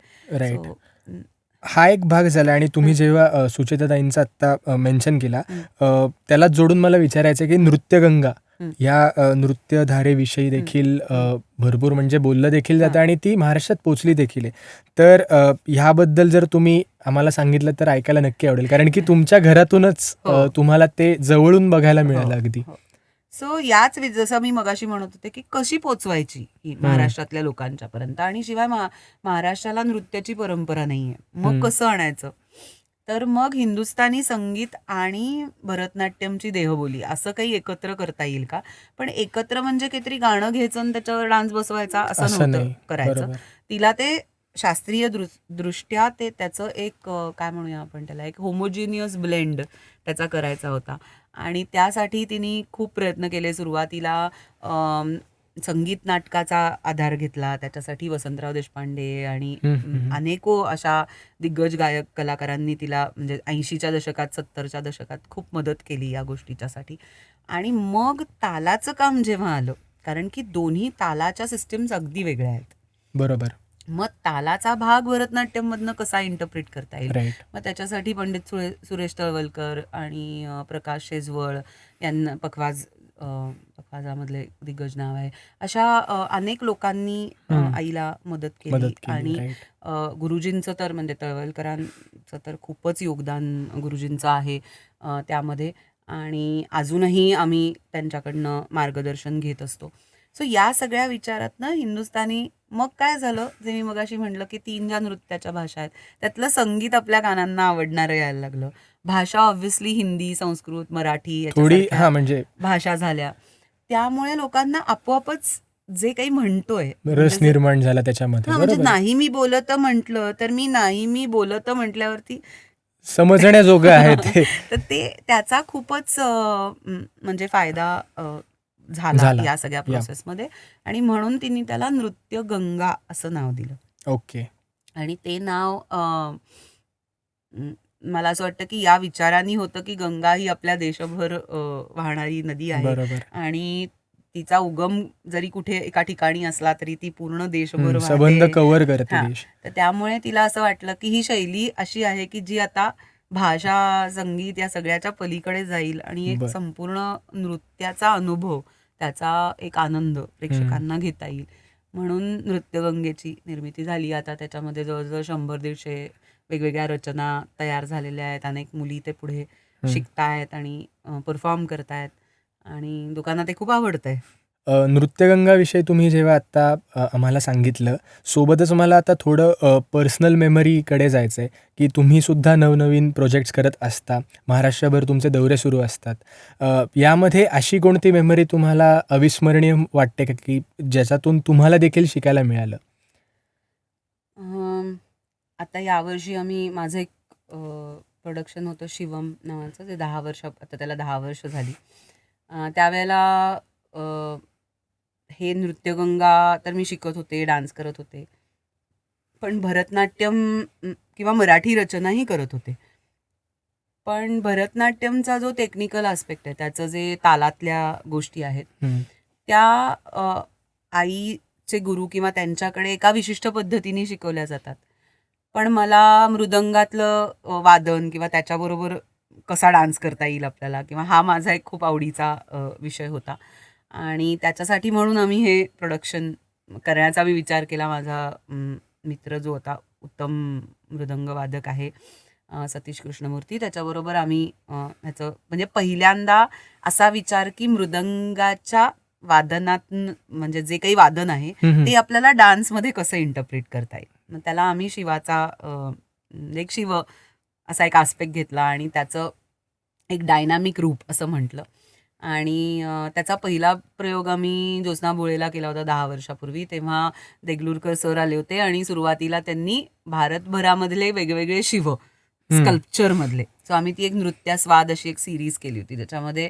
हा एक भाग झाला. आणि तुम्ही जेव्हा सुचेताताईंचा आत्ता मेन्शन केला, त्याला जोडून मला विचारायचं की नृत्यगंगा या नृत्यधारेविषयी देखील भरपूर म्हणजे बोललं देखील जातं, आणि ती महाराष्ट्रात पोचली देखील आहे. तर ह्याबद्दल जर तुम्ही आम्हाला सांगितलं तर ऐकायला नक्की आवडेल, कारण की तुमच्या घरातूनच तुम्हाला ते जवळून बघायला मिळालं अगदी. सो याच जसं मी मगाशी म्हणत होते की कशी पोचवायची ही महाराष्ट्रातल्या लोकांच्या पर्यंत. आणि शिवाय महाराष्ट्राला नृत्याची परंपरा नाहीये, मग कसं आणायचं. तर मग हिंदुस्थानी संगीत आणि भरतनाट्यमची देहबोली असं काही एकत्र करता येईल का. पण एकत्र म्हणजे काहीतरी गाणं घ्यायचं आणि त्याच्यावर डान्स बसवायचा असं नव्हतं करायचं. तिला ते शास्त्रीय दृष्ट्या ते त्याचं एक काय म्हणूया आपण त्याला, एक होमोजिनियस ब्लेंड त्याचा करायचा होता. आणि त्यासाठी तिने खूप प्रयत्न केले. सुरुवातीला संगीत नाटकाचा आधार घेतला. त्याच्यासाठी वसंतराव देशपांडे आणि अनेको अशा दिग्गज गायक कलाकारांनी तिला म्हणजे 80च्या दशकात 70च्या दशकात खूप मदत केली या गोष्टीच्यासाठी. आणि मग तालाचं काम जेव्हा आलं, कारण की दोन्ही तालाच्या सिस्टीम्स अगदी वेगळ्या आहेत. बरोबर. मग तालाचा भाग भरतनाट्यम मधनं कसा इंटरप्रिट करता येईल, राईट. मग त्याच्यासाठी पंडित सुरेश तळवलकर आणि प्रकाश शेजवळ यांना पखवाजामधले दिग्गज नाव आहे, अशा अनेक लोकांनी आईला मदत केली. आणि गुरुजींचं तर म्हणजे तळवलकरांचं तर खूपच योगदान गुरुजींचं आहे त्यामध्ये. आणि अजूनही आम्ही त्यांच्याकडनं मार्गदर्शन घेत असतो. सो या सगळ्या विचारातनं हिंदुस्थानी मग काय झालं, जे मी मगाशी म्हटलं की 3 ज्या नृत्याच्या भाषा आहेत त्यातलं संगीत आपल्या कानांना आवडणारं यायला लागलं. भाषा ऑब्व्हियसली हिंदी, संस्कृत, मराठी थोडी याच्यासारख्या म्हणजे भाषा झाल्या. त्यामुळे लोकांना आपोआपच जे काही म्हणतोय रस निर्माण झाला त्याच्यामध्ये. म्हणजे बरोबर. नाही मी बोलत म्हटलं तर मी नाही मी बोलत म्हटल्यावरती समजण्याजोगं आहे ते. तर ते त्याचा खूपच म्हणजे फायदा झाला या सगळ्या प्रोसेसमध्ये. आणि म्हणून तिने त्याला नृत्य गंगा असं नाव दिलं. ओके. आणि ते नाव मला असं वाटतं की या विचाराने होतं की गंगा ही आपल्या देशभर वाहणारी नदी आहे. बरोबर. आणि तिचा उगम जरी कुठे एका ठिकाणी असला तरी ती पूर्ण देशभर संबंध वाहते. कव्हर करते हां. देश. तर त्यामुळे तिला असं वाटलं की ही शैली अशी आहे की जी आता भाषा, संगीत या सगळ्याच्या पलीकडे जाईल आणि एक संपूर्ण नृत्याचा अनुभव, त्याचा एक आनंद प्रेक्षकांना घेता येईल. म्हणून नृत्यगंगेची निर्मिती झाली. आता त्याच्यामध्ये जवळजवळ 100-150 वेगवेगळ्या रचना तयार झालेल्या आहेत. अनेक मुली ते पुढे शिकतायत आणि परफॉर्म करतायत आणि लोकांना ते खूप आवडतंय. नृत्यगंगाविषयी तुम्ही जेव्हा आत्ता आम्हाला सांगितलं, सोबतच मला आता थोडं पर्सनल मेमरीकडे जायचं आहे, की तुम्ही सुद्धा नवनवीन प्रोजेक्ट्स करत असता, महाराष्ट्रभर तुमचे दौरे सुरू असतात. यामध्ये अशी कोणती मेमरी तुम्हाला अविस्मरणीय वाटते का, की ज्याच्यातून तुम्हाला देखील शिकायला मिळालं? आता यावर्षी माझं एक प्रोडक्शन होतं शिवम नावाचं, ते 10 वर्ष, आता त्याला 10 वर्ष झाली. त्यावेळेला हे नृत्यगंगा तर मी शिकत होते, डान्स करत होते, पण भरतनाट्यम किंवा मराठी रचनाही करत होते. पण भरतनाट्यमचा जो टेक्निकल आस्पेक्ट आहे, त्याचं जे तालातल्या गोष्टी आहेत, त्या आईचे गुरु किंवा त्यांच्याकडे एका विशिष्ट पद्धतीने शिकवल्या जातात. पण मला मृदंगातलं वादन किंवा त्याच्याबरोबर कसा डान्स करता येईल आपल्याला, किंवा हा माझा एक खूप आवडीचा विषय होता. आणि त्याच्यासाठी म्हणून आम्ही हे प्रोडक्शन करण्याचा मी विचार केला. माझा मित्र जो होता, उत्तम मृदंग वादक आहे, सतीश कृष्णमूर्ती, त्याच्याबरोबर आम्ही ह्याचं म्हणजे पहिल्यांदा असा विचार की मृदंगाच्या वादनात म्हणजे जे काही वादन आहे ते आपल्याला डान्समध्ये कसं इंटरप्रिट करता येईल. मग त्याला आम्ही शिवाचा एक शिव असा एक आस्पेक्ट घेतला आणि त्याचं एक डायनामिक रूप असं म्हटलं. आणि त्याचा पहिला प्रयोग आम्ही ज्योत्स्ना भोळेला केला होता 10 वर्षापूर्वी. तेव्हा देगलूरकर सर आले होते आणि सुरुवातीला त्यांनी भारतभरामधले वेगवेगळे शिव स्कल्पचर मधले, सो आम्ही ती एक नृत्यास्वाद अशी एक सिरीज केली होती. त्याच्यामध्ये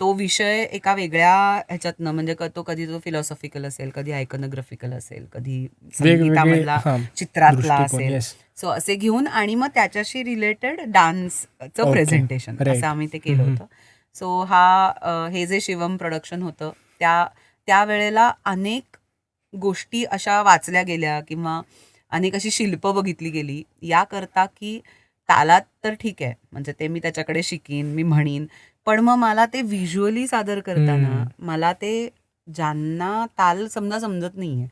तो विषय एका वेगळ्या ह्याच्यातनं, म्हणजे कधी तो फिलॉसॉफिकल असेल, कधी आयकॉनोग्राफिकल असेल, कधी संगीतामधला चित्रातला असेल, सो असे घेऊन आणि मग त्याच्याशी रिलेटेड डान्सचं प्रेझेंटेशन असं आम्ही ते केलं होतं. सो हे जे शिवम प्रोडक्शन होतं त्यावेळेला अनेक गोष्टी अशा वाचल्या गेल्या किंवा अनेक अशी शिल्प बघितली गेली, याकरता की तालात तर ठीक आहे, म्हणजे ते मी त्याच्याकडे शिकीन, मी म्हणीन, पण मग मला ते व्हिज्युअली सादर करताना मला ते ज्यांना ताल समजत नाहीये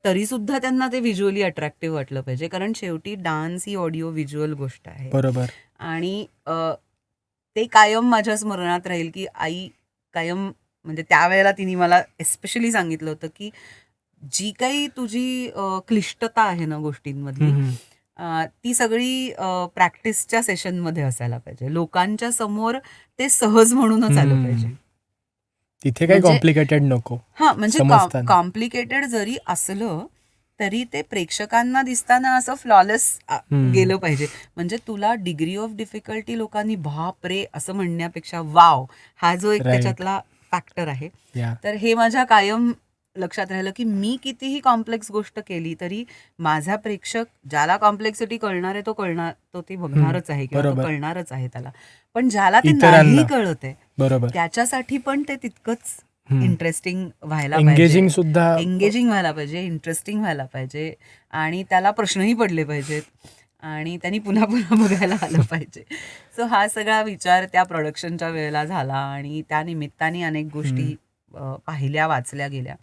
तरी सुद्धा त्यांना ते व्हिज्युअली अट्रॅक्टिव्ह वाटलं पाहिजे, कारण शेवटी डान्स ही ऑडिओ व्हिज्युअल गोष्ट आहे. बरोबर. आणि ते कायम माझ्या स्मरणात राहील की आई कायम, म्हणजे त्यावेळेला तिने मला एस्पेशली सांगितलं होतं की जी काही तुझी क्लिष्टता आहे ना गोष्टींमधली, ती सगळी प्रॅक्टिसच्या सेशनमध्ये असायला पाहिजे. लोकांच्या समोर ते सहज म्हणूनच आलं पाहिजे. तिथे काही कॉम्प्लिकेटेड नको. म्हणजे कॉम्प्लिकेटेड जरी असलं तरी ते प्रेक्षकांना दिसताना असं फ्लॉलेस गेलं पाहिजे. म्हणजे तुला डिग्री ऑफ डिफिकल्टी लोकांनी बाप रे असं म्हणण्यापेक्षा वाव हा जो एक Right. त्याच्यातला फॅक्टर आहे. या तर हे माझ्या कायम लक्षात राहिलं की मी कितीही कॉम्प्लेक्स गोष्ट केली तरी माझा प्रेक्षक ज्याला कॉम्प्लेक्सिटी कळणार आहे तो ती बघणारच आहे किंवा तो बरोबर. कळणारच आहे त्याला. पण ज्याला ते इतरांना. नाही कळत आहे बरोबर. त्याच्यासाठी पण ते तितकंच हम्म. इंटरेस्टिंग व्हायला एंगेजिंग सुद्धा एंगेजिंग व्हायला पाहिजे, इंटरेस्टिंग व्हायला पाहिजे आणि त्याला प्रश्नही पडले पाहिजेत आणि त्यांनी पुन्हा पुन्हा बघायला आलं पाहिजे. सो हा सगळा विचार त्या प्रोडक्शनच्या वेळेला झाला आणि त्या निमित्ताने अनेक गोष्टी पाहिल्या वाचल्या गेल्या.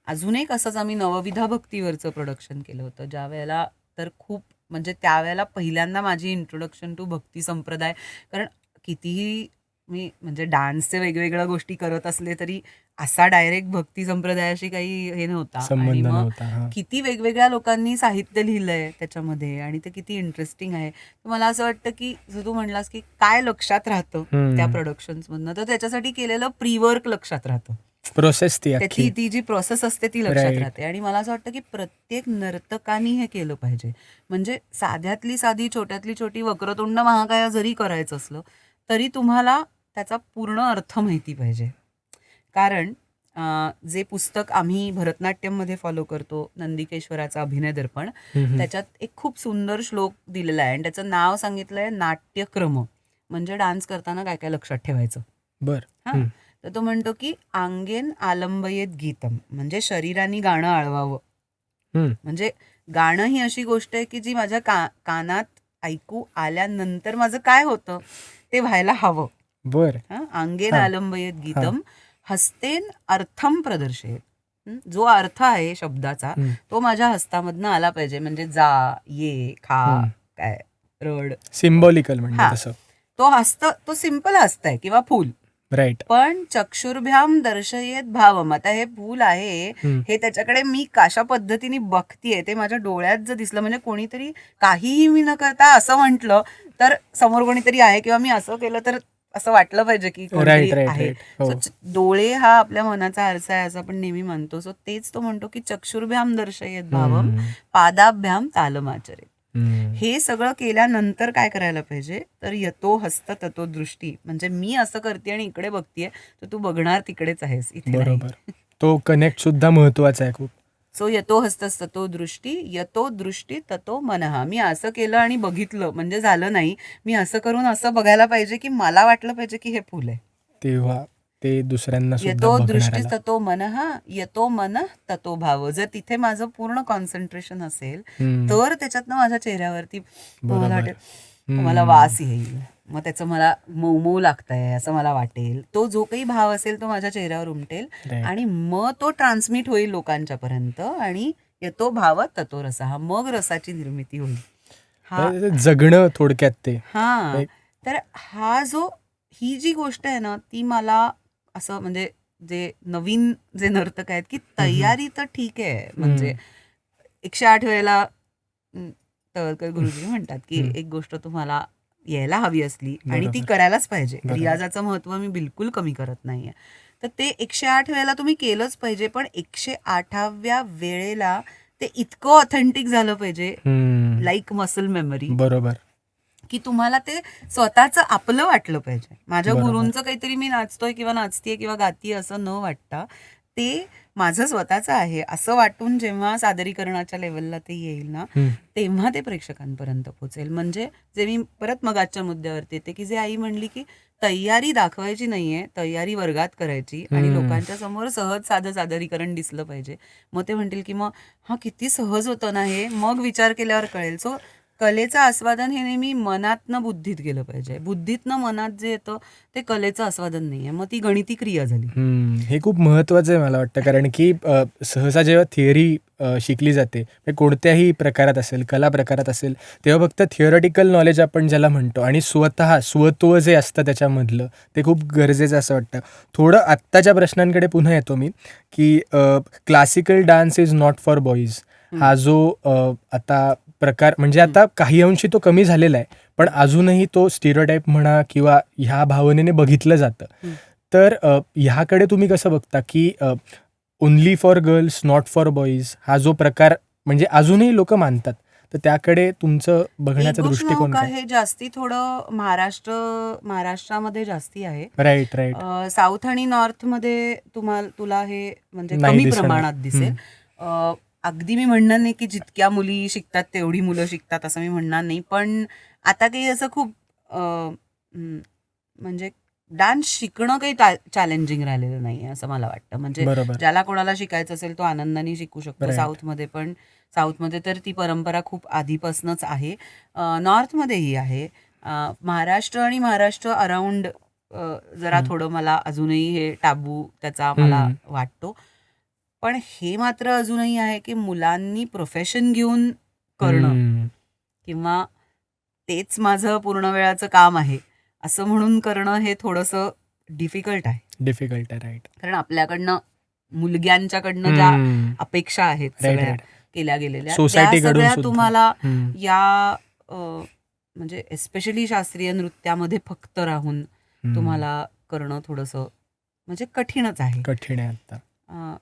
अजून एक असंच आम्ही नवविधा भक्तीवरचं प्रोडक्शन केलं होतं ज्या वेळेला तर खूप म्हणजे त्यावेळेला पहिल्यांदा माझी इंट्रोडक्शन टू भक्ती संप्रदाय. कारण कितीही मी म्हणजे डान्सचे वेगवेगळ्या गोष्टी करत असले तरी असा डायरेक्ट भक्ती संप्रदायाशी काही हे नव्हता. आणि संबंध मग नव्हता. हा. किती वेगवेगळ्या लोकांनी साहित्य लिहिलंय त्याच्यामध्ये आणि ते किती इंटरेस्टिंग आहे. तर मला असं वाटतं की जर तू म्हणलास की काय लक्षात राहतं त्या प्रोडक्शन्स मधनं तर त्याच्यासाठी केलेलं प्री वर्क लक्षात राहतं. प्रोसेस ती त्याची अख्खी. ती जी प्रोसेस असते ती लक्षात Right. राहते. आणि मला असं वाटतं की प्रत्येक नर्तकानी हे केलं पाहिजे. म्हणजे साध्यातली साधी छोट्यातली छोटी वक्रतुंड महाकाय जरी करायचं असलं तरी तुम्हाला त्याचा पूर्ण अर्थ माहिती पाहिजे. कारण जे पुस्तक आम्ही भरतनाट्यममध्ये फॉलो करतो नंदिकेश्वराचा अभिनय दर्पण त्याच्यात एक खूप सुंदर श्लोक दिलेला आहे आणि त्याचं नाव सांगितलंय नाट्यक्रम. म्हणजे डान्स करताना काय काय लक्षात ठेवायचं. बर. हा तर तो म्हणतो की अंगेन आलंबयेत गीतम म्हणजे शरीराने गाणं आळवावं. म्हणजे गाणं ही अशी गोष्ट आहे की जी माझ्या कानात ऐकू आल्यानंतर माझं काय होतं ते व्हायला हवं. बर. अंगेन आलंबयेत गीतम हस्तेन अर्थम प्रदर्शयेत. जो अर्थ आहे शब्दाचा तो माझ्या हस्तामधनं आला पाहिजे. म्हणजे जा ये खा काय रड सिम्बॉलिकल म्हणजे हा. तसं. तो हस्त तो सिंपल हस्त आहे किंवा फूल. राईट. पण चक्षुर्भ्याम दर्शयेत भावम. आता हे फूल आहे हे त्याच्याकडे मी कशा पद्धतीने बघतीये ते माझ्या डोळ्यात जर दिसलं म्हणजे कोणीतरी काहीही मी न करता असं म्हटलं तर समोर कोणीतरी आहे किंवा मी असं केलं तर असं वाटलं पाहिजे की कोणीतरी राईट आहे. राईट. हो. So, डोळे हा आपल्या मनाचा आरसा आहे असं आपण नेहमी म्हणतो. सो तेच तो म्हणतो की चक्षुर्भ्याम दर्शयेत भावम पादाभ्याम तालमाचरेत. हे सगळं केल्यानंतर काय करायला पाहिजे तर यतो हस्त ततो दृष्टी. म्हणजे मी असं करते आणि इकडे बघतीये तर तू बघणार तिकडेच आहेस इथे नाही. बरोबर. तो कनेक्ट सुद्धा महत्वाचा आहे खूप. सो यतो हस्तस ततो दृष्टी यतो दृष्टी ततो मनः. मी असं केलं आणि बघितलं म्हणजे झालं नाही. मी असं करून असं बघायला पाहिजे की मला वाटलं पाहिजे की हे फुल आहे. तेव्हा ते दुसऱ्यांना सुद्धा यतो दृष्टी बघणाऱ्याला. ततो मनः यतो मनः ततो भाव. जर तिथे माझं पूर्ण कॉन्सन्ट्रेशन असेल तर त्याच्यातनं माझ्या चेहऱ्यावरती मला वाटेल मला वास येईल. मग त्याचं मला मऊ मऊ लागतंय असं मला वाटेल. तो जो काही भाव असेल तो माझ्या चेहऱ्यावर उमटेल Right. आणि मग तो ट्रान्समिट होईल लोकांच्या पर्यंत आणि येतो भाव ततो रसा. हा मग रसाची निर्मिती होईल. हा जगणं थोडक्यात ते. हा Right. तर हा जो ही जी गोष्ट आहे ना ती मला असं म्हणजे जे नवीन जे नर्तक आहेत की तयारी तर ठीक आहे. म्हणजे 108 वेळेला तळकर गुरुजी म्हणतात की एक गोष्ट तुम्हाला यायला हवी असली आणि ती बरोबर. करायलाच पाहिजे. बरोबर. रियाजाचं महत्व मी बिलकुल कमी करत नाहीये. तर ते 108 वेळेला तुम्ही केलंच पाहिजे. पण 108व्या वेळेला ते इतकं ऑथेंटिक झालं पाहिजे लाईक मसल मेमरी बरोबर. की तुम्हाला ते स्वतःचं आपलं वाटलं पाहिजे. माझ्या बरोबर. गुरूंचं काहीतरी मी नाचतोय किंवा नाचतीये किंवा गातीये असं न वाटता ते माझं स्वतःचं आहे असं वाटून जेव्हा सादरीकरणाच्या लेवलला ते येईल ना तेव्हा ते प्रेक्षकांपर्यंत पोहोचेल. म्हणजे जे मी परत मगाच्या मुद्द्यावरती येते की जे आई म्हणली की तयारी दाखवायची नाहीये, तयारी वर्गात करायची आणि लोकांच्या समोर सहज साधं सादरीकरण दिसलं पाहिजे. मग ते म्हणतील की मग हा किती सहज होतं ना हे. मग विचार केल्यावर कळेल. सो कलेचं आस्वादन हे नेहमी मनातनं बुद्धीत गेलं पाहिजे. बुद्धीतनं मनात जे येतं ते कलेचं आस्वादन नाहीये. मग ती गणिती क्रिया झाली. हे खूप महत्वाचं आहे मला वाटतं. कारण की सहसा जेव्हा थिअरी शिकली जाते म्हणजे कोणत्याही प्रकारात असेल, कला प्रकारात असेल, तेव्हा फक्त थिअरटिकल नॉलेज आपण ज्याला म्हणतो आणि स्वत्व जे असतं त्याच्यामधलं ते खूप गरजेचं असं वाटतं. थोडं आत्ताच्या प्रश्नांकडे पुन्हा येतो मी की classical dance is not for boys हा जो आता प्रकार म्हणजे आता काही अंशी तो कमी झालेला आहे पण अजूनही तो स्टिरियोटाईप म्हणा किंवा ह्या भावनेने बघितलं जातं. तर ह्याकडे तुम्ही कसं बघता की only for girls not for boys हा जो प्रकार म्हणजे अजूनही लोक मानतात, तर त्याकडे तुमचं बघण्याचा दृष्टिकोन काय? हे जास्ती थोडं महाराष्ट्रामध्ये जास्ती आहे. Right right. साऊथ आणि नॉर्थ मध्ये तुला हे म्हणजे नाही कमी दिसणार. प्रमाणात दिसेल. अगदी मी म्हणणार नाही की जितक्या मुली शिकतात तेवढी मुलं शिकतात असं मी म्हणणार नाही, पण आता काही असं खूप म्हणजे डान्स शिकणं काही चॅलेंजिंग राहिलेलं नाही असं मला वाटतं. म्हणजे बरोबर. ज्याला कोणाला शिकायचं असेल तो आनंदाने शिकू शकतो. Right. साऊथमध्ये तर ती परंपरा खूप आधीपासूनच आहे. नॉर्थमध्येही आहे. महाराष्ट्र अराउंड जरा थोडं मला अजूनही हे टाबू त्याचा मला वाटतो. पण हे मात्र अजूनही आहे की मुलांनी प्रोफेशन घेऊन करणं किंवा तेच माझं पूर्ण वेळाचं काम आहे असं म्हणून करणं हे थोडंसं डिफिकल्ट आहे. डिफिकल्ट आहे. राईट. कारण आपल्याकडनं मुलग्यांच्याकडनं ज्या अपेक्षा आहेत सगळ्या केल्या गेलेल्या त्या सगळ्या तुम्हाला या म्हणजे एस्पेशली शास्त्रीय नृत्यामध्ये फक्त राहून तुम्हाला करणं थोडंसं म्हणजे कठीणच आहे. कठीण आहे आता.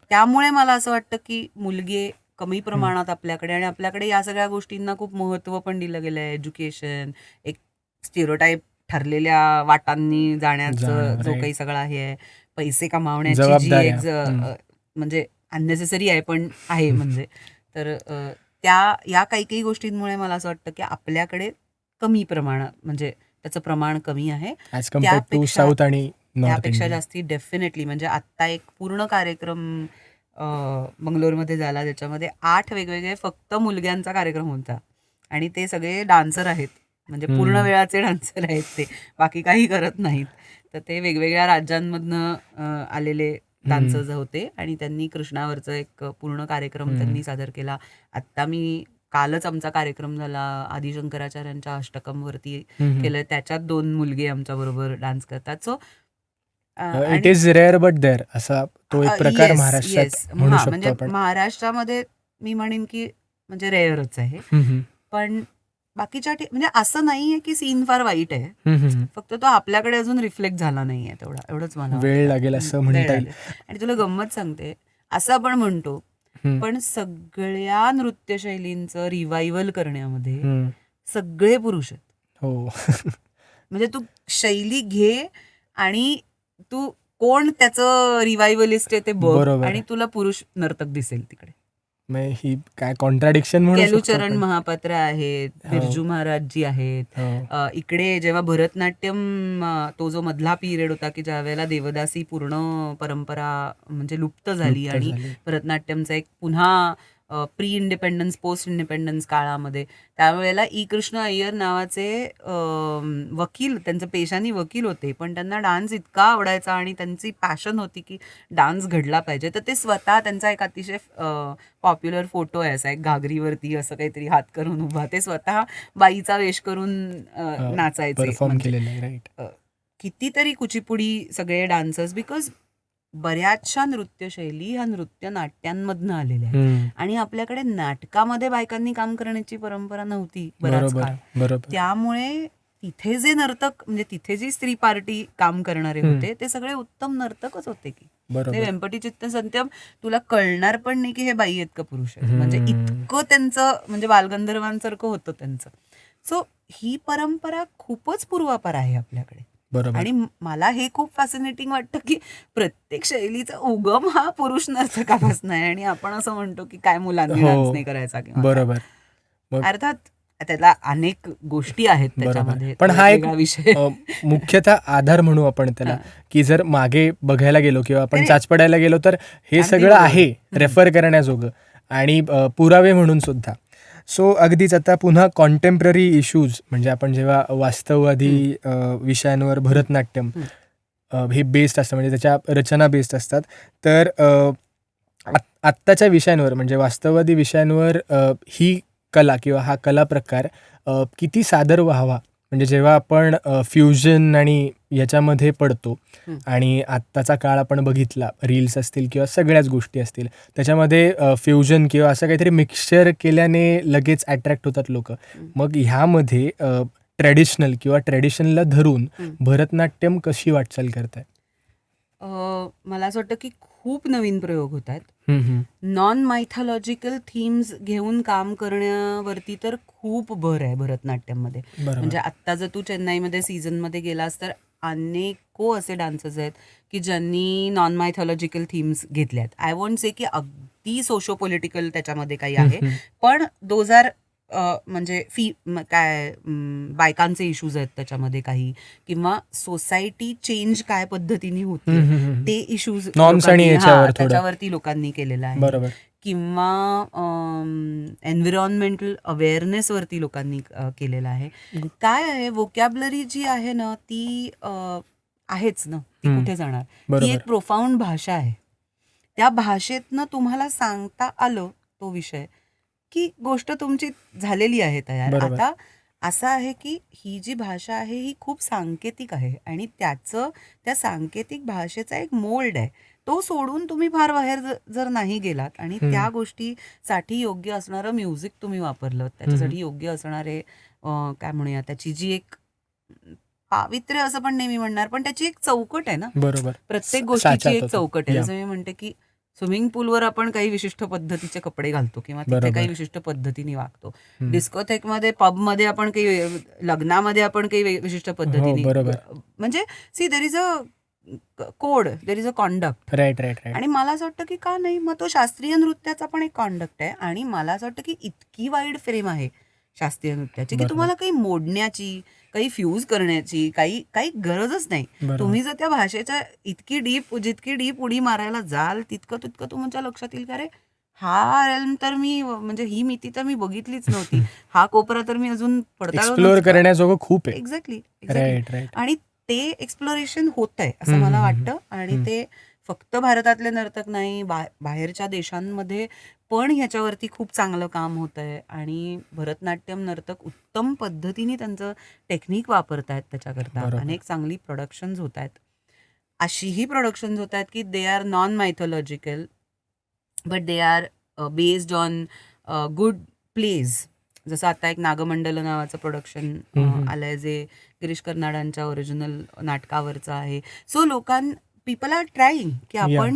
त्यामुळे मला असं वाटतं की मुलगे कमी प्रमाणात आपल्याकडे, आणि आपल्याकडे या सगळ्या गोष्टींना खूप महत्त्व पण दिलं गेलं आहे. एज्युकेशन, एक स्टिरियोटाईप ठरलेल्या वाटांनी जाण्याचं जो काही सगळा हे आहे, पैसे कमावण्याची जी एक म्हणजे अननेसेसरी आहे पण आहे म्हणजे, तर या काही गोष्टींमुळे मला असं वाटतं की आपल्याकडे कमी प्रमाणात म्हणजे त्याचं प्रमाण कमी आहे. त्यापेक्षा जास्ती डेफिनेटली म्हणजे आत्ता एक पूर्ण कार्यक्रम बंगलोरमध्ये झाला, त्याच्यामध्ये 8 वेगवेगळे फक्त मुलग्यांचा कार्यक्रम होता आणि ते सगळे डान्सर आहेत, म्हणजे पूर्ण वेळाचे डान्सर आहेत, ते बाकी काही करत नाहीत. तर ते वेगवेगळ्या राज्यांमधनं आलेले डान्सर्स होते आणि त्यांनी कृष्णावरचं एक पूर्ण कार्यक्रम त्यांनी सादर केला. आत्ता कालच आमचा कार्यक्रम झाला आदिशंकराचार्यांच्या अष्टकमवरती केलं, त्याच्यात 2 मुलगे आमच्या बरोबर डान्स करतात. So it is rare but there असा तो एक प्रकार महाराष्ट्रात म्हणू शकतो म्हणजे आपण. महाराष्ट्रामध्ये मी म्हणेन की म्हणजे रेअरच आहे. पण बाकीच्या म्हणजे असं नाहीये की सीन फार वाईट आहे, फक्त तो आपल्याकडे अजून रिफ्लेक्ट झाला नाहीये तेवढा, एवढंच मला वेळ लागेल असं म्हणता येईल. आणि तुला गंमत सांगते, असं आपण म्हणतो पण सगळ्या नृत्यशैलींचं रिवायवल करण्यामध्ये सगळे पुरुष आहेत. हो. म्हणजे तू शैली घे आणि तू कोण त्याचं रिवायवलिस्ट आहे ते बघ आणि तुला पुरुष नर्तक दिसेल तिकडे. ही काय कॉन्ट्राडिक्शन म्हणून. केलुचरण महापात्र आहेत, बिरजू महाराजजी आहेत. इकडे जेव्हा भरतनाट्यम तो जो मधला पिरियड होता की ज्या वेळेला देवदासी पूर्ण परंपरा म्हणजे लुप्त झाली आणि भरतनाट्यमचा एक पुन्हा प्री इंडिपेंडन्स पोस्ट इंडिपेंडन्स काळामध्ये, त्यावेळेला कृष्ण अय्यर नावाचे वकील, त्यांचं पेशानी वकील होते, पण त्यांना डान्स इतका आवडायचा आणि त्यांची पॅशन होती की डान्स घडला पाहिजे. तर ते स्वतः, त्यांचा एक अतिशय पॉप्युलर फोटो आहे असा, एक घागरीवरती असं काहीतरी हात करून उभा, ते स्वतः बाईचा वेश करून नाचायचे. कितीतरी कुचिपुडी सगळे डान्सर्स, बिकॉज बऱ्याचशा नृत्यशैली ह्या नृत्य नाट्यांमधनं आलेल्या आहेत आणि आपल्याकडे नाटकामध्ये बायकांनी काम करण्याची परंपरा नव्हती बराच काळ. त्यामुळे तिथे जे नर्तक म्हणजे तिथे जी स्त्री पार्टी काम करणारे होते ते सगळे उत्तम नर्तकच होते की. ते वेंपटी चित्त संत्यम तुला कळणार पण नाही की हे बाई आहेत का पुरुष आहेत, म्हणजे इतकं त्यांचं म्हणजे बालगंधर्वांसारखं होतं त्यांचं. सो ही परंपरा खूपच पूर्वापार आहे आपल्याकडे. आणि मला हे खूप फॅसिनेटिंग वाटतं की प्रत्येक शैलीचा उगम हा पुरुष नर्तकापासून आहे आणि आपण असं म्हणतो की काय मुलांनी डान्स नाही करायचा किंवा. बरोबर. अर्थात त्याला अनेक गोष्टी आहेत त्याच्यामध्ये, पण हा एक विषय मुख्यतः आधार म्हणू आपण त्याला, की जर मागे बघायला गेलो किंवा आपण चाचपडायला गेलो तर हे सगळं आहे रेफर करण्याजोगं आणि पुरावे म्हणून सुद्धा. सो अगदीच आता पुन्हा कॉन्टेम्पररी इश्यूज, म्हणजे आपण जेव्हा वास्तववादी विषयांवर भरतनाट्यम हे बेस्ड असतं, म्हणजे त्याच्या रचना बेस्ड असतात, तर आत्ताच्या विषयांवर म्हणजे वास्तववादी विषयांवर ही कला किंवा हा कला प्रकार किती सादर व्हावा, म्हणजे जेव्हा आपण फ्युजन आणि याच्यामध्ये पडतो आणि आत्ताचा काळ आपण बघितला, रील्स असतील किंवा सगळ्याच गोष्टी असतील, त्याच्यामध्ये फ्युजन किंवा असं काहीतरी मिक्सचर केल्याने लगेच अट्रॅक्ट होतात लोक. मग ह्यामध्ये ट्रेडिशनल किंवा ट्रेडिशनला धरून भरतनाट्यम कशी वाटचाल करताय? मला असं वाटतं की खूप नवीन प्रयोग होत आहेत. नॉन मायथॉलॉजिकल थीम्स घेऊन काम करण्यावरती तर खूप भर आहे भरतनाट्यममध्ये. म्हणजे बरोबर. आत्ता जर तू चेन्नईमध्ये सीझनमध्ये गेलास तर अनेको असे डान्सर्स आहेत की ज्यांनी नॉन मायथॉलॉजिकल थीम्स घेतल्यात. आय वोंट से की अगदी सोशो पॉलिटिकल त्याच्यामध्ये काही आहे, पण दोज आर म्हणजे बायकांचे इश्यूज आहेत त्याच्यामध्ये काही, किंवा सोसायटी चेंज काय पद्धतीने होती ते इश्यूज Norms आणि याच्यावर थोडं. त्याच्यावरती लोकांनी केलेलं आहे, बरोबर. किंवा एन्व्हिरॉन्मेंटल अवेअरनेसवरती लोकांनी केलेलं आहे. काय आहे, वोकॅबलरी जी आहे ना ती आहेच ना, ती कुठे जाणार. ती बरोबर. एक प्रोफाऊंड भाषा आहे. त्या भाषेतनं तुम्हाला सांगता आलं तो विषय की गोष्ट तुमची झालेली आहे तयार. बरोबर. आता असं आहे की ही जी भाषा आहे ही खूप सांकेतिक आहे आणि त्या सांकेतिक भाषेचा एक मोल्ड आहे. तो सोडून तुम्ही फार बाहेर जर नाही गेलात आणि त्या गोष्टीसाठी योग्य असणारं म्युझिक तुम्ही वापरलं, त्याच्यासाठी योग्य असणारे काय म्हणूया त्याची जी एक पावित्र्य असं पण नाही मी म्हणणार, पण त्याची एक चौकट आहे ना, बरोबर. प्रत्येक गोष्टीची साच्यात एक होतं. चौकट आहे. या. जसं मी म्हणते की स्विमिंग पूलवर आपण काही विशिष्ट पद्धतीचे कपडे घालतो किंवा तिथे बरोबर. काही विशिष्ट पद्धतीने वागतो. डिस्कोथेकमध्ये, पबमध्ये आपण काही, लग्नामध्ये आपण काही विशिष्ट पद्धतीने, बरोबर. म्हणजे see there is a code, there is a conduct. Right right right. आणि मला असं वाटतं की का नाही, मग तो शास्त्रीय नृत्याचा पण एक कॉन्डक्ट आहे. आणि मला असं वाटतं की इतकी वाईड फ्रेम आहे शास्त्रीय नृत्याची की बरोबर. तुम्हाला काही मोडण्याची, काही फ्यूज करण्याची काही गरजच नाही. बरोबर. तुम्ही जर त्या भाषेच्या जितकी डीप उडी मारायला जाल तितकं तुमच्या लक्षात येईल का रे, हा रेल्म तर मी, म्हणजे ही मिती तर मी बघितलीच नव्हती, हा कोपरा तर मी अजून एक्सप्लोअर करण्याजोगं खूप आहे. एक्झॅक्टली. Right right. आणि ते एक्सप्लोरेशन होत आहे असं मला वाटतं. आणि ते फक्त भारतातले नर्तक नाही, बाहेरच्या देशांमध्ये पण ह्याच्यावरती खूप चांगलं काम होत आहे. आणि भरतनाट्यम नर्तक उत्तम पद्धतीने त्यांचं टेक्निक वापरतायत त्याच्याकरता. बरोबर. अनेक चांगली प्रोडक्शन्स होत आहेत. अशीही प्रोडक्शन्स होत आहेत की they are non mythological but they are based on good plays. जसं आता एक नागमंडल नावाचं प्रोडक्शन आलंय जे गिरीश कर्नाडांच्या ओरिजिनल नाटकावरचं आहे. सो पीपल आर ट्राईंग की आपण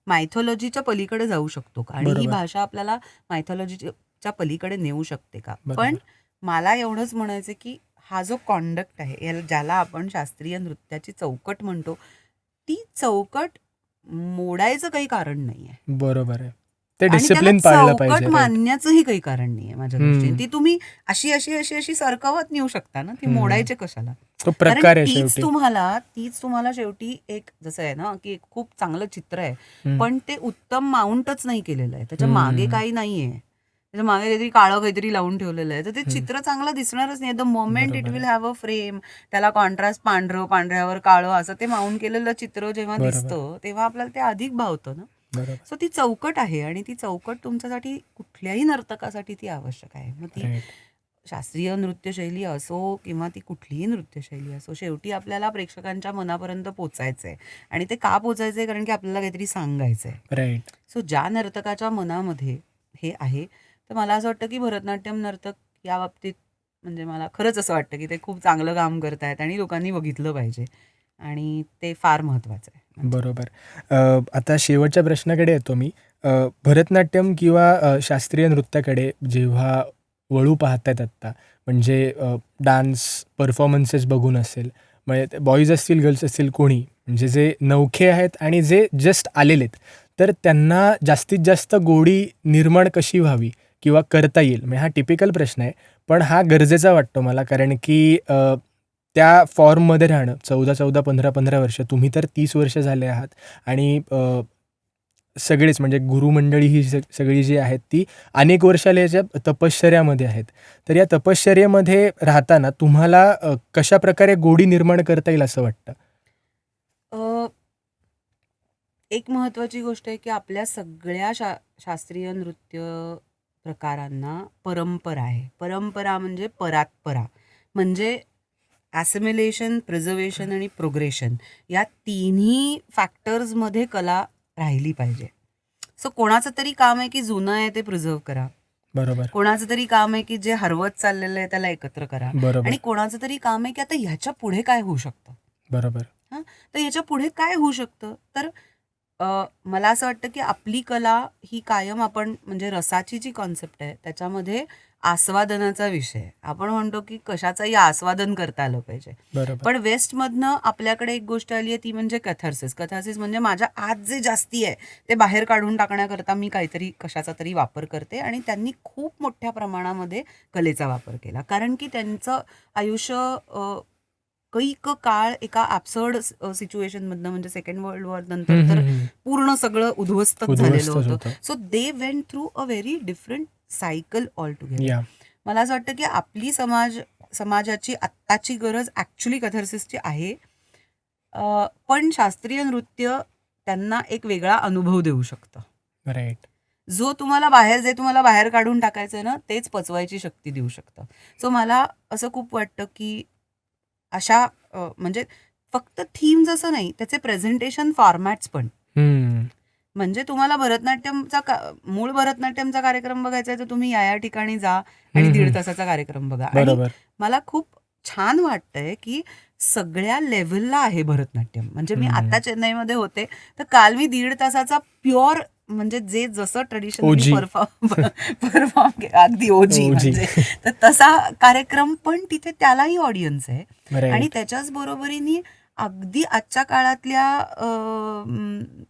मायथॉलॉजीच्या पलीकडे जाऊ शकतो का, आणि ही बरोबर. भाषा आपल्याला मायथॉलॉजीच्या पलीकडे नेऊ शकते का. बरोबर. पण मला एवढंच म्हणायचं की हा जो कॉन्डक्ट आहे, ज्याला आपण शास्त्रीय नृत्याची चौकट म्हणतो, ती चौकट मोडायचं काही कारण नाहीये. बरोबर आहे. ते आणि डिसिप्लिन त्याला पाळलं चौकट पाहिजे. राईट. मानण्याचंही काही कारण नाहीये माझ्या दृष्टीने. ती तुम्ही अशी सरकवत नेऊ शकता ना, ती मोडायचे कशाला. तो कारण प्रकार आहे तीच शेवटी. तुम्हाला शेवटी एक, जसं आहे ना की एक खूप चांगलं चित्र आहे, पण ते उत्तम माउंटच नाही केलेलं आहे, त्याच्या मागे काही नाहीये, त्याच्या मागे काहीतरी काळं काहीतरी लावून ठेवलेलं आहे, तर ते चित्र चांगलं दिसणारच नाही. The moment it will have a frame, त्याला कॉन्ट्रास्ट पांढऱ्यावर काळं असं ते माउंट केलेलं चित्र जेव्हा बरोबर. दिसतं तेव्हा आपल्याला ते अधिक भावतं ना. बरोबर. सो ती चौकट आहे आणि ती चौकट तुमच्यासाठी, कुठल्याही नर्तकासाठी ती आवश्यक आहे. मग ती राईट. शास्त्रीय नृत्यशैली असो किंवा ती कुठलीही नृत्यशैली असो, शेवटी आपल्याला प्रेक्षकांच्या मनापर्यंत पोचायचंय. आणि ते का पोचायचंय, कारण की आपल्याला काहीतरी सांगायचंय. राईट. सो ज्या नर्तकाच्या मनामध्ये हे आहे, तर मला असं वाटतं की भरतनाट्यम नर्तक या बाबतीत, म्हणजे मला खरंच असं वाटतं की ते खूप चांगलं काम करतायत आणि लोकांनी बघितलं पाहिजे, आणि ते फार महत्वाचं आहे. बरोबर. आता शेवटच्या प्रश्नाकडे येतो मी. भरतनाट्यम किंवा शास्त्रीय नृत्याकडे जेव्हा वळू पाहतायत आत्ता, म्हणजे डान्स परफॉर्मन्सेस बघून असेल, म्हणजे बॉईज असतील, गर्ल्स असतील, कोणी, म्हणजे जे नवखे आहेत आणि जे जस्ट आलेलेत, तर त्यांना जास्तीत जास्त गोडी निर्माण कशी व्हावी किंवा करता येईल, म्हणजे हा टिपिकल प्रश्न आहे, पण हा गरजेचा वाटतो मला. कारण की त्या फॉर्ममध्ये राहणं 14-14, 15-15 वर्ष, तुम्ही तर 30 वर्ष झाले आहात, आणि सगळेच म्हणजे गुरुमंडळी ही सगळी जी आहेत ती अनेक वर्षाच्या तपश्चर्यामध्ये आहेत. तर या तपश्चर्येमध्ये राहताना तुम्हाला कशा प्रकारे गोडी निर्माण करता येईल असं वाटतं? एक महत्वाची गोष्ट आहे की आपल्या सगळ्या शास्त्रीय नृत्य प्रकारांना परंपरा आहे. परंपरा म्हणजे परात्परा, म्हणजे ॲसिमिलेशन, प्रिझर्वेशन आणि प्रोग्रेशन, या तिन्ही फॅक्टर्समध्ये कला राहिली पाहिजे. सो कोणाचं तरी काम आहे की जुनं आहे ते प्रिझर्व करा, बरोबर. कोणाचं तरी काम आहे की जे हरवत चाललेलं आहे त्याला एकत्र करा, बरोबर. आणि कोणाचं तरी काम आहे की आता ह्याच्या पुढे काय होऊ शकतं. बरोबर. तर ह्याच्या पुढे काय होऊ शकतं, तर मला असं वाटतं की आपली कला ही कायम आपण म्हणजे रसाची जी कॉन्सेप्ट आहे त्याच्यामध्ये आस्वादनाचा विषय आहे. आपण म्हणतो की कशाचंही आस्वादन करता आलं पाहिजे. बरोबर. पण वेस्टमधनं आपल्याकडे एक गोष्ट आली आहे ती म्हणजे कथार्सिस. कथार्सिस म्हणजे माझ्या आत जे जास्ती आहे ते बाहेर काढून टाकण्याकरता मी काहीतरी कशाचा तरी वापर करते आणि त्यांनी खूप मोठ्या प्रमाणामध्ये कलेचा वापर केला. कारण की त्यांचं आयुष्य कैक काळ एका ॲब्सर्ड सिच्युएशनमधनं म्हणजे सेकंड वर्ल्ड वॉर नंतर तर पूर्ण सगळं उद्ध्वस्तच झालेलं उद्ध्वस्तच होतं. होतं. So they went through a very different cycle all together. या मला असं वाटतं की आपली समाजाची आत्ताची गरज ॲक्च्युली कथार्सिसची आहे. पण शास्त्रीय नृत्य त्यांना एक वेगळा अनुभव देऊ शकतं. राईट. जे तुम्हाला बाहेर काढून टाकायचं आहे ना तेच पचवायची शक्ती देऊ शकतं. सो मला असं खूप वाटतं की अशा म्हणजे फक्त थीम्स असं नाही, त्याचे प्रेझेंटेशन फॉर्मॅट्स पण. म्हणजे तुम्हाला मूळ भरतनाट्यमचा कार्यक्रम बघायचा आहे तर तुम्ही या ठिकाणी जा आणि 1.5 तासाचा कार्यक्रम बघा. आणि बरोबर. मला खूप छान वाटतंय की सगळ्या लेव्हलला आहे भरतनाट्यम. म्हणजे मी आता चेन्नईमध्ये होते तर काल मी 1.5 तासाचा प्युअर म्हणजे जे जसं ट्रेडिशनली OG. परफॉर्म अगदी ओजी म्हणजे तर तसा कार्यक्रम पण तिथे त्यालाही ऑडियन्स आहे. आणि राईट. त्याच्याच बरोबरीने अगदी आजच्या काळातल्या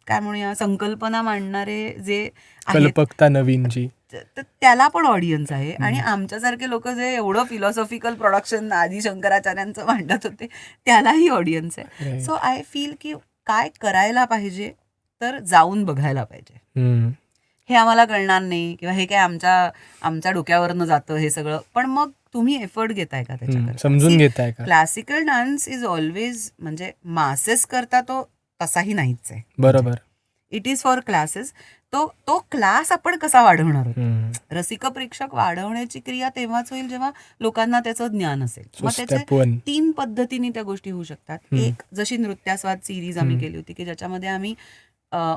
काय म्हणूया संकल्पना मांडणारे जे आहेत कल्पकता नवीनची. तर त्याला पण ऑडियन्स आहे. आणि आमच्यासारखे लोक जे एवढं फिलॉसॉफिकल प्रोडक्शन आदी शंकराचार्यांचं मांडत होते त्यालाही ऑडियन्स आहे. Right. सो आय फील की काय करायला पाहिजे तर जाऊन बघायला पाहिजे. हे आम्हाला कळणार नाही किंवा हे काय आमच्या डोक्यावरनं जातं हे सगळं, पण मग तुम्ही एफर्ट घेताय का त्याच्याकडे? समजून घेताय का? क्लासिकल डान्स इज ऑलवेज म्हणजे मासेस करता तो तसाही नाहीच आहे. बरोबर. It is for classes. तो क्लास आपण कसा वाढवणार आहोत? रसिक प्रेक्षक वाढवण्याची क्रिया तेव्हाच होईल जेव्हा लोकांना त्याचं ज्ञान असेल. मग त्याचे स्टेप 1. 3 पद्धतीने त्या गोष्टी होऊ शकतात. एक जशी नृत्यास्वाद सिरीज आम्ही केली होती की ज्याच्यामध्ये आम्ही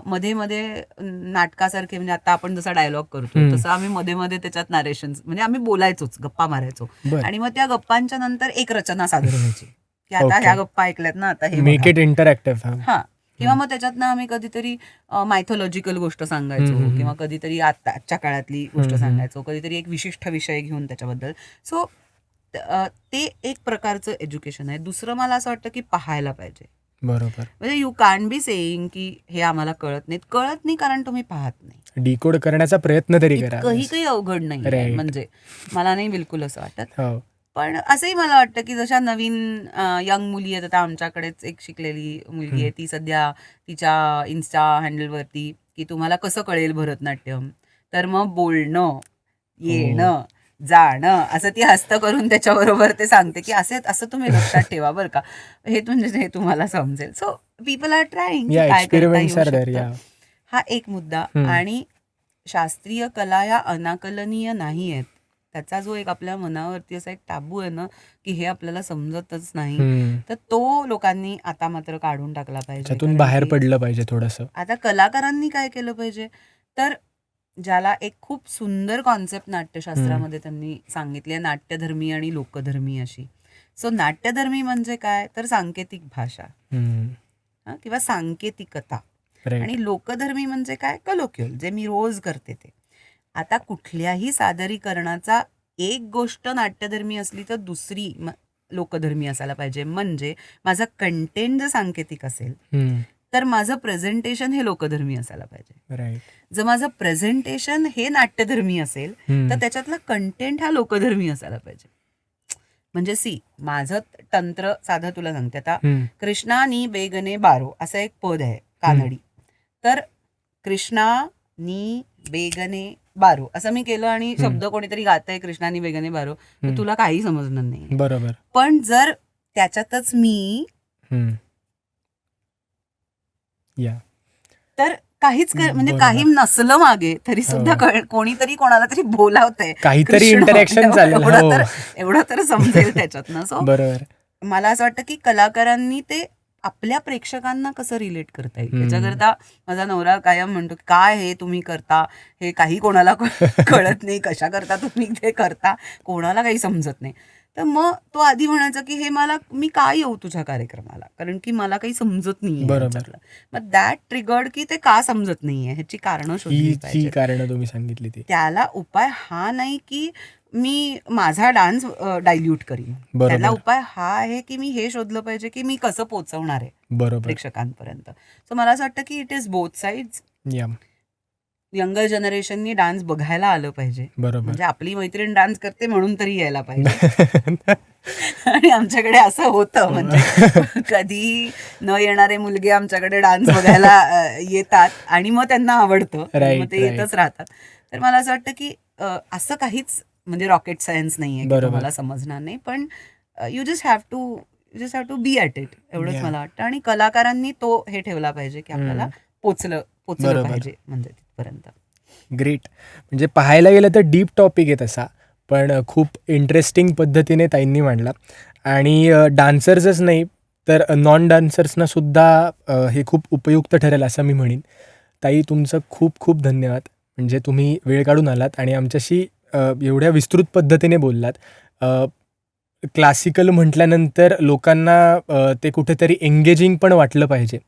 मध्ये मध्ये नाटकासारखे म्हणजे आता आपण जसा डायलॉग करतो तसं आम्ही मध्ये मध्ये त्याच्यात नॅरेशन म्हणजे आम्ही बोलायचोच, गप्पा मारायचो. बरं. आणि मग त्या गप्पांच्या नंतर एक रचना सादर व्हायची की आता Okay. ह्या गप्पा ऐकल्यात ना, आता हे मेक बघा. It interactive. हा. किंवा मग त्याच्यातनं आम्ही कधीतरी मायथॉलॉजिकल गोष्ट सांगायचो किंवा कधीतरी आजच्या काळातली गोष्ट सांगायचो, कधीतरी एक विशिष्ट विषय घेऊन त्याच्याबद्दल. सो ते एक प्रकारचं एज्युकेशन आहे. दुसरं मला असं वाटतं की पाहायला पाहिजे. बरोबर. म्हणजे यू कॅन बी सेईंग की हे आम्हाला कळत नाही कारण तुम्ही पाहत नाही. डिकोड करण्याचा प्रयत्न तरी करा. काही अवघड नाही. Right. म्हणजे मला नाही बिलकुल असं वाटत. हो. पण असंही मला वाटतं की जशा नवीन यंग मुली आहेत, आता आमच्याकडेच एक शिकलेली मुलगी आहे, ती सध्या तिच्या इन्स्टा हँडलवरती की तुम्हाला कसं कळेल भरतनाट्यम, तर मग बोलणं, येणं, जाणं असं ती हस्त करून त्याच्याबरोबर ते सांगते की असं तुम्ही लक्षात ठेवा बरं का, हे म्हणजे हे तुम्हाला समजेल. सो पीपल आर ट्राईंग या काय करता एक्सपेरिमेंट्स येऊ आर देअर. शकतं. या हा एक मुद्दा. आणि शास्त्रीय कला या अनाकलनीय नाही आहेत. त्याचा जो एक आपल्या मनावरती असा एक टाबू आहे ना की हे आपल्याला समजतच नाही, तर तो लोकांनी आता मात्र काढून टाकला पाहिजे. त्यातून बाहेर पडलं पाहिजे थोडंसं. आता कलाकारांनी काय केलं पाहिजे तर ज्याला एक खूप सुंदर कॉन्सेप्ट नाट्यशास्त्रामध्ये त्यांनी सांगितली आहे, नाट्यधर्मी आणि लोकधर्मी अशी. सो नाट्यधर्मी म्हणजे काय तर सांकेतिक भाषा किंवा सांकेतिकता. आणि लोकधर्मी म्हणजे काय कलोक्युअल, जे मी रोज करते ते. आता कुठल्याही सादरीकरणाचा एक गोष्ट नाट्यधर्मी असली तर दुसरी लोकधर्मी असायला पाहिजे. म्हणजे माझं कंटेंट जर सांकेतिक असेल तर माझं प्रेझेंटेशन हे लोकधर्मी असायला पाहिजे. राईट. जर माझं प्रेझेंटेशन हे नाट्यधर्मी असेल तर त्याच्यातला कंटेंट हा लोकधर्मी असायला पाहिजे. म्हणजे माझं तंत्र साधं तुला सांगते. आता कृष्णा नी बेगने बारो असं एक पद आहे कानडी. तर कृष्णा नी बेगने बारो असं मी केलं आणि शब्द कोणीतरी गातंय कृष्णानी बेगने बारो, तर तुला काही समजणार नाही. बरोबर. पण जर त्याच्यातच मी तर काहीच म्हणजे काही नसलं मागे तरी सुद्धा कोणीतरी कोणाला तरी बोलावतंय, काहीतरी इंटरॅक्शन चाललं, एवढं तर समजेल त्याच्यातनं. सो बरोबर. मला असं वाटतं की कलाकारांनी ते आपल्या प्रेक्षकांना कसं रिलेट करता येईल त्याच्याकरता माझा नवरा कायम म्हणतो की काय हे तुम्ही करता, हे काही कोणाला कळत नाही, कशा करता तुम्ही ते करता, कोणाला काही समजत नाही. तर मग तो आधी म्हणायचा की हे मी का येऊ तुझ्या कार्यक्रमाला, कारण की मला काही समजत नाहीये बरोबर. ह्याच्यातलं. मग दॅट ट्रिगर्ड की ते का समजत नाहीये ह्याची कारणं शोधली ही पाहिजेत. कारणं तुम्ही सांगितली ती. त्याला उपाय हा नाही की मी माझा डान्स डायल्यूट करीन, बरोबर. त्याला उपाय हा आहे की मी हे शोधलं पाहिजे की मी कसं पोहोचवणार आहे बरोबर. प्रेक्षकांपर्यंत. सो मला असं वाटतं की इट इज बोथ साइड्स. या यंगर जनरेशननी डान्स बघायला आलं पाहिजे, बरोबर. म्हणजे आपली मैत्रीण डान्स करते म्हणून तरी यायला पाहिजे. आणि आमच्याकडे असं होतं, म्हणजे कधी न येणारे मुलगे आमच्याकडे डान्स बघायला येतात आणि मग त्यांना आवडतं, Right, मग ते येतच राहतात. तर मला असं वाटतं की असं काहीच म्हणजे रॉकेट सायन्स नाहीये की बरोबर. तुम्हाला समजणार नाही, पण you just have to be at it, एवढंच Yeah. मला वाटतं. आणि कलाकारांनी तो हे ठेवला पाहिजे की आपल्याला पोचलं बरोबर. पाहिजे म्हणजे तिथपर्यंत. ग्रेट. म्हणजे पाहायला गेलं तर डीप टॉपिक आहे तसा, पण खूप इंटरेस्टिंग पद्धतीने ताईंनी मांडला. आणि डान्सर्सच नाही तर नॉन डान्सर्सना सुद्धा हे खूप उपयुक्त ठरेल असं मी म्हणेन. ताई तुमचं खूप खूप धन्यवाद. म्हणजे तुम्ही वेळ काढून आलात आणि आमच्याशी एवढ्या विस्तृत पद्धतीने बोललात. क्लासिकल म्हटल्यानंतर लोकांना ते कुठेतरी एंगेजिंग पण वाटलं पाहिजे,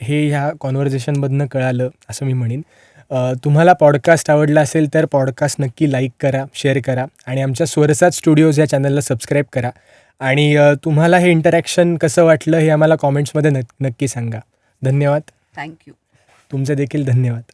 हे ह्या कॉन्व्हर्सेशनमधनं कळालं असं मी म्हणेन. तुम्हाला पॉडकास्ट आवडला असेल तर पॉडकास्ट नक्की लाईक करा, शेअर करा आणि आमच्या स्वरसाज स्टुडिओज या चॅनलला सबस्क्राईब करा. आणि तुम्हाला हे इंटरॅक्शन कसं वाटलं हे आम्हाला कॉमेंट्समध्ये नक्की सांगा. धन्यवाद. थँक्यू. तुमचे देखील धन्यवाद.